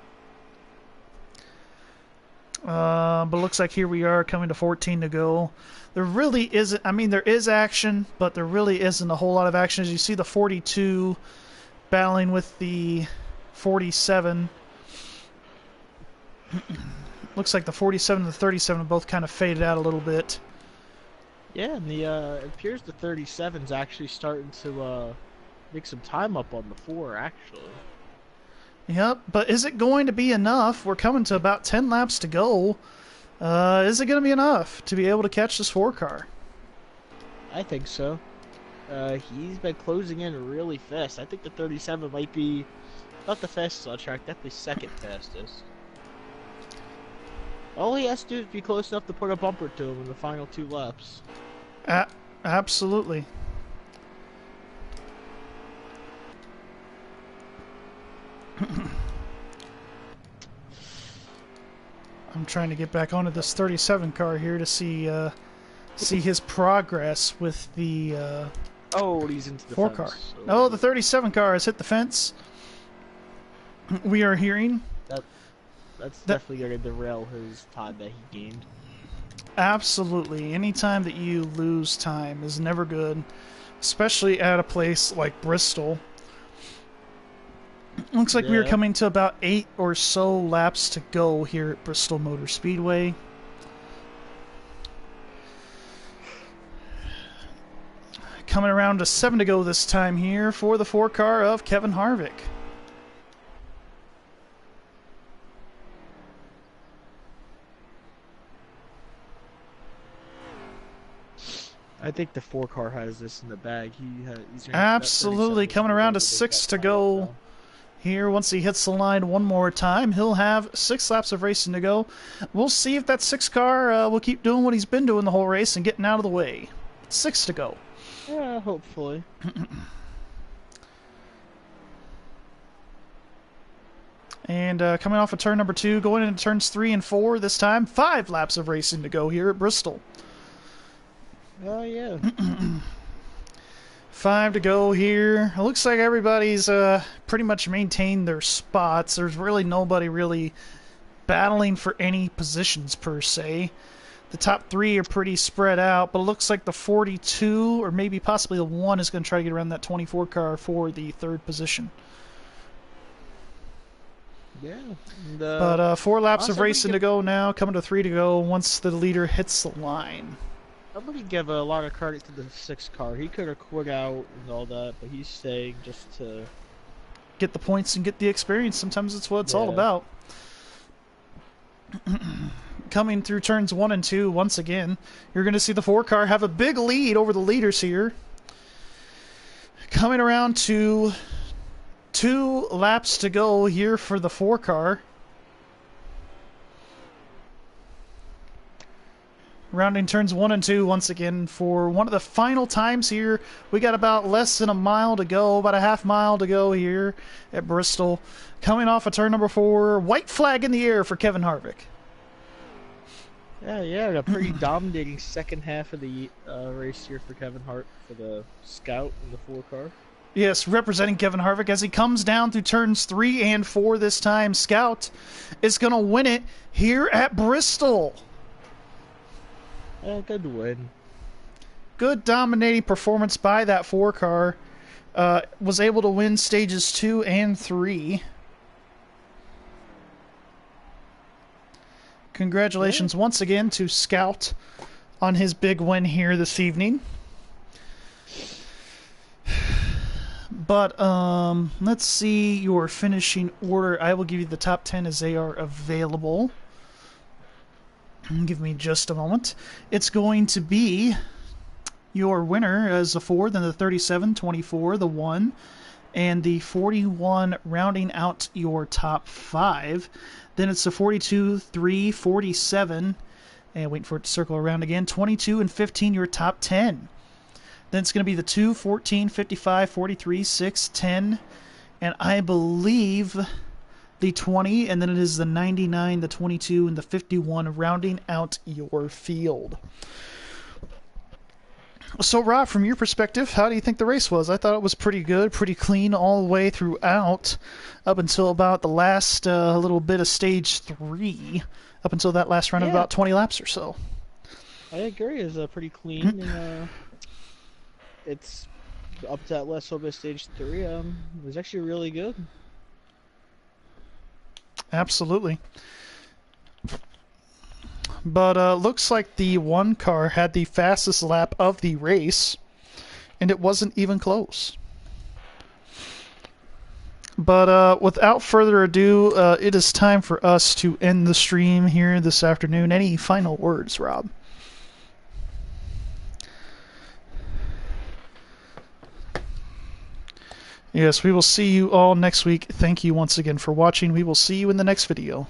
But it looks like here we are coming to 14 to go. There really isn't, I mean, there is action, but there really isn't a whole lot of action. As you see the 42 battling with the 47. Looks like the 47 and the 37 both kind of faded out a little bit. Yeah, and it appears the 37's actually starting to make some time up on the 4, actually. Yep, but is it going to be enough? We're coming to about 10 laps to go. Is it going to be enough to be able to catch this 4 car? I think so. He's been closing in really fast. I think the 37 might be not the fastest on track, definitely second fastest. All he has to do is be close enough to put a bumper to him in the final 2 laps. Absolutely. I'm trying to get back onto this 37 car here to see his progress with the he's into the 4 fence. car. Oh, the 37 car has hit the fence. We are hearing that's definitely going to derail his time that he gained. Absolutely. Anytime that you lose time is never good, especially at a place like Bristol. Looks like we are coming to about 8 or so laps to go here at Bristol Motor Speedway. Coming around to 7 to go this time here for the 4 car of Kevin Harvick. I think the 4 car has this in the bag. He's gonna, Absolutely, that 37 is coming gonna around be to able to make 6 that to time up go. now. Here, once he hits the line one more time, he'll have 6 laps of racing to go. We'll see if that 6 car will keep doing what he's been doing the whole race and getting out of the way. 6 to go. Yeah, hopefully. And coming off of turn number 2, going into turns 3 and 4 this time. 5 laps of racing to go here at Bristol. Oh, yeah. 5 to go here. It looks like everybody's pretty much maintained their spots. There's really nobody really battling for any positions per se. The top 3 are pretty spread out, but it looks like the 42 or maybe possibly the 1 is going to try to get around that 24 car for the 3rd position. Yeah. And, But 4 laps of also, racing to go now, coming to 3 to go once the leader hits the line. I'm gonna give a lot of credit to the 6 car. He could have quit out and all that, but he's staying just to Get the points and get the experience. Sometimes it's what it's all Yeah. about. Coming through turns 1 and 2 once again, you're going to see the 4 car have a big lead over the leaders here. Coming around to 2 laps to go here for the 4 car. Rounding turns 1 and 2 once again for one of the final times here. We got about less than a mile to go, about a half mile to go here at Bristol. Coming off of turn number 4, white flag in the air for Kevin Harvick. Yeah, a pretty dominating second half of the race here for Kevin Hart for the Scout and the 4 car. Yes, representing Kevin Harvick as he comes down through turns 3 and 4 this time. Scout is going to win it here at Bristol. Good win. Good dominating performance by that 4 car. Was able to win stages 2 and 3. Congratulations once again to Scout on his big win here this evening. But let's see your finishing order. I will give you the top 10 as they are available. Give me just a moment. It's going to be your winner as the 4, then the 37, 24, the 1, and the 41 rounding out your top 5. Then it's the 42, 3, 47, and waiting for it to circle around again, 22 and 15, your top 10. Then it's going to be the 2, 14, 55, 43, 6, 10, and I believe the 20, and then it is the 99, the 22, and the 51 rounding out your field. So, Rob, from your perspective, how do you think the race was? I thought it was pretty good, pretty clean all the way throughout, up until about the last little bit of stage 3, up until that last run of about 20 laps or so. I agree. It's pretty clean, and it's up to that last little bit of stage 3. It was actually really good. Absolutely. But looks like the 1 car had the fastest lap of the race, and it wasn't even close. But without further ado, it is time for us to end the stream here this afternoon. Any final words, Rob? Yes, we will see you all next week. Thank you once again for watching. We will see you in the next video.